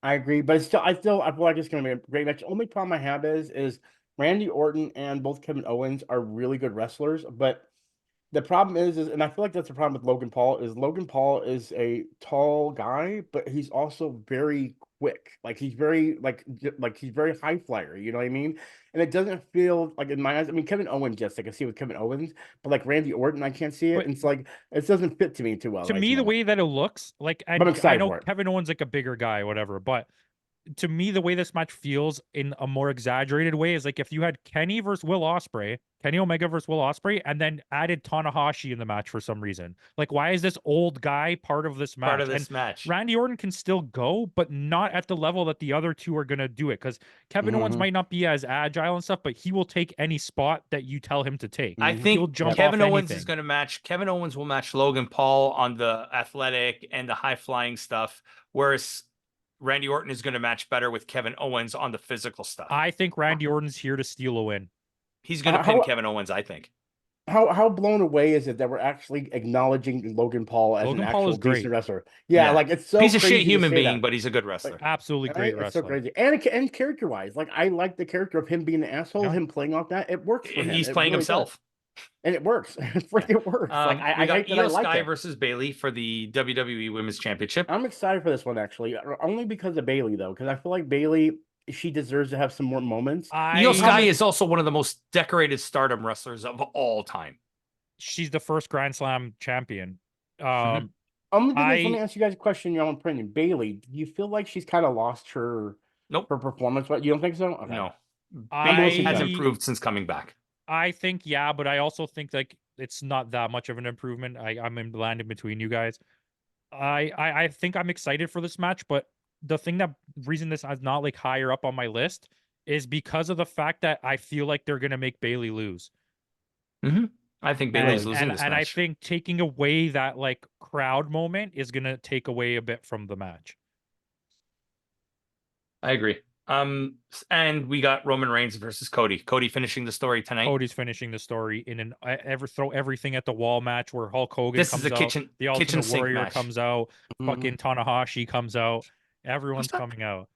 I agree, but I feel like it's going to be a great match. Only problem I have is Randy Orton and both Kevin Owens are really good wrestlers, but the problem is, and I feel like that's the problem with Logan Paul is a tall guy, but he's also very quick. Like he's very he's very high flyer. You know what I mean? And it doesn't feel like in my eyes. I mean, Kevin Owens, yes, I can see it with Kevin Owens, but like Randy Orton, I can't see it. But And it's like it doesn't fit to me too well. to right me, at the moment. way that it looks, like, But I'm and I excited know for it. Kevin Owens like a bigger guy, whatever, but to me, the way this match feels in a more exaggerated way is like if you had Kenny Omega versus Will Ospreay, and then added Tanahashi in the match for some reason. Like, why is this old guy part of this match? Part of this And match. Randy Orton can still go, but not at the level that the other two are gonna do it. Because Kevin Owens might not be as agile and stuff, but he will take any spot that you tell him to take. I Mhm. think He'll jump Kevin off Owens anything. is going to match. Kevin Owens will match Logan Paul on the athletic and the high flying stuff, whereas Randy Orton is going to match better with Kevin Owens on the physical stuff. I think Randy Orton's here to steal a win. He's going to pin Kevin Owens, I think. How blown away is it that we're actually acknowledging Logan Paul as Logan an Paul actual is great. decent wrestler? Yeah, Yeah. like it's so He's a crazy shit to human say being, that. but he's a good wrestler. Absolutely great It's wrestler. so crazy, and character wise, like I like the character of him being an asshole, Yeah. him playing off that. It works for him. He's It playing really himself. does. And it works. It freaking works. Like We I got hate that I Io like Sky it. versus Bailey for the WWE Women's Championship. I'm excited for this one actually, only because of Bailey though, because I feel like Bailey, she deserves to have some more moments. Io Sky is also one of the most decorated Stardom wrestlers of all time. She's the first Grand Slam champion. Only thing is, let me ask you guys a question. Your own opinion, Bailey. Do you feel like she's kind of lost her Nope. her performance? But you don't think so? Okay. No. Bailey has I- improved since coming back. I think, yeah, but I also think like it's not that much of an improvement. I'm in landing between you guys. I think I'm excited for this match, but the thing that reason this is not like higher up on my list is because of the fact that I feel like they're gonna make Bailey lose. I think Bailey's losing this And I match. think taking away that like crowd moment is gonna take away a bit from the match. I agree. And we got Roman Reigns versus Cody. Cody finishing the story tonight. Cody's finishing the story in an throw everything at the wall match where Hulk Hogan This comes is a out, kitchen the Ultimate sink Warrior match. comes out, Mhm. fucking Tanahashi comes out, everyone's coming out.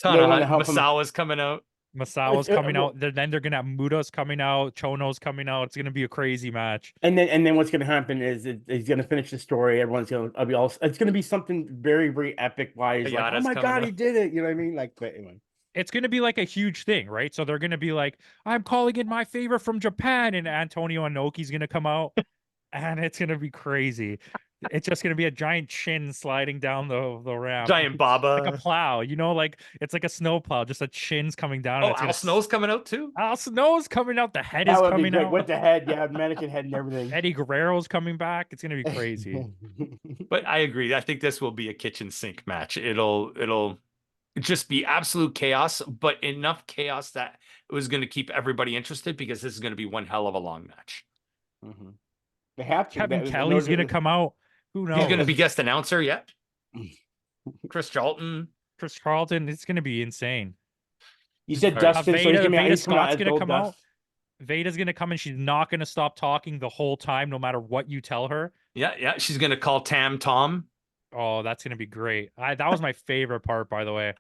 They wanna help him. Masawa's coming out. Masawa's It's- coming out. Then they're gonna have Muta's coming out. Chono's coming out. It's gonna be a crazy match. And then what's gonna happen is he's gonna finish the story. Everyone's gonna be all. It's gonna be something very, very epic. Why he's like, oh Hayata's my coming god, up. he did it. You know what I mean? Like, but anyway. It's gonna be like a huge thing, right? So they're gonna be like, "I'm calling in my favor from Japan," and Antonio Inoki's gonna come out, and it's gonna be crazy. It's just gonna be a giant chin sliding down the ramp, Giant Baba. like a plow. You know, like it's like a snow plow, just a chin's coming down. Oh, and it's Al gonna Snow's coming out too. Al Snow's coming out. The head That is would be coming great out. with the head, yeah, mannequin head and everything. Eddie Guerrero's coming back. It's gonna be crazy. But I agree. I think this will be a kitchen sink match. It'll just be absolute chaos, but enough chaos that it was going to keep everybody interested because this is going to be one hell of a long match. Mhm. They have to. Kevin That- Kelly's no- gonna come out. Who knows? He's going to be guest announcer yet. Chris Charlton. Chris Charlton. It's gonna be insane. You said All right. Dustin, so he's gonna be Veda he's coming out Scott's as gonna Gold come Dust. out. Veda's gonna come and she's not gonna stop talking the whole time, no matter what you tell her. Yeah. She's going to call Tam Tom. Oh, that's gonna be great. That was my favorite part, by the way.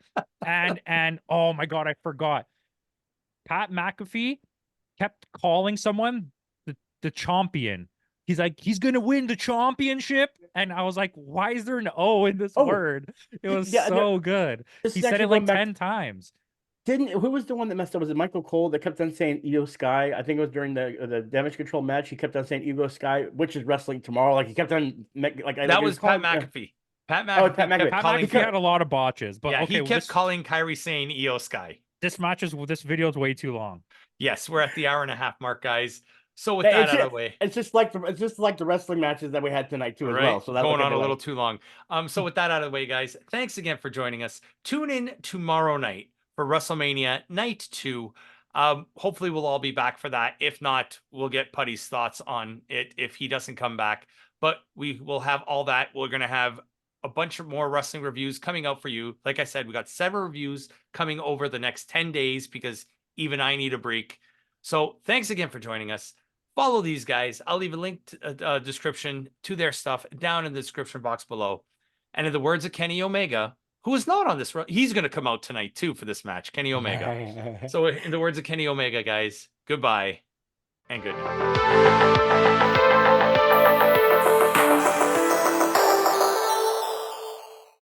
And oh my god, I forgot. Pat McAfee kept calling someone the champion. He's like, he's gonna win the championship. And I was like, why is there an O in this Oh, word? It was yeah, so good. This He is said actually it like going back- 10 times. Who was the one that messed up? Was it Michael Cole that kept on saying Io Sky? I think it was during the damage control match. He kept on saying Io Sky, which is wrestling tomorrow. Like he kept on like That was Pat calling- McAfee. Pat Oh, McAfee Pat McAfee. kept Pat calling. McAfee had a lot of botches, but Yeah, okay, he well, kept this, calling Kyrie saying EO Sky. this video is way too long. Yes, we're at the hour and a half mark, guys. So with Hey, that it's out ju- of the way, It's just like the wrestling matches that we had tonight too, as right? well. So that's Going on a little too long. So with that out of the way, guys, thanks again for joining us. Tune in tomorrow night for WrestleMania Night 2. Hopefully we'll all be back for that. If not, we'll get Putty's thoughts on it if he doesn't come back. But we will have all that. We're gonna have a bunch of more wrestling reviews coming out for you. Like I said, we got 7 reviews coming over the next 10 days because even I need a break. So thanks again for joining us. Follow these guys. I'll leave a link to description to their stuff down in the description box below. And in the words of Kenny Omega, who is not on this, he's going to come out tonight too for this match, Kenny Omega. So in the words of Kenny Omega, guys, goodbye and good night.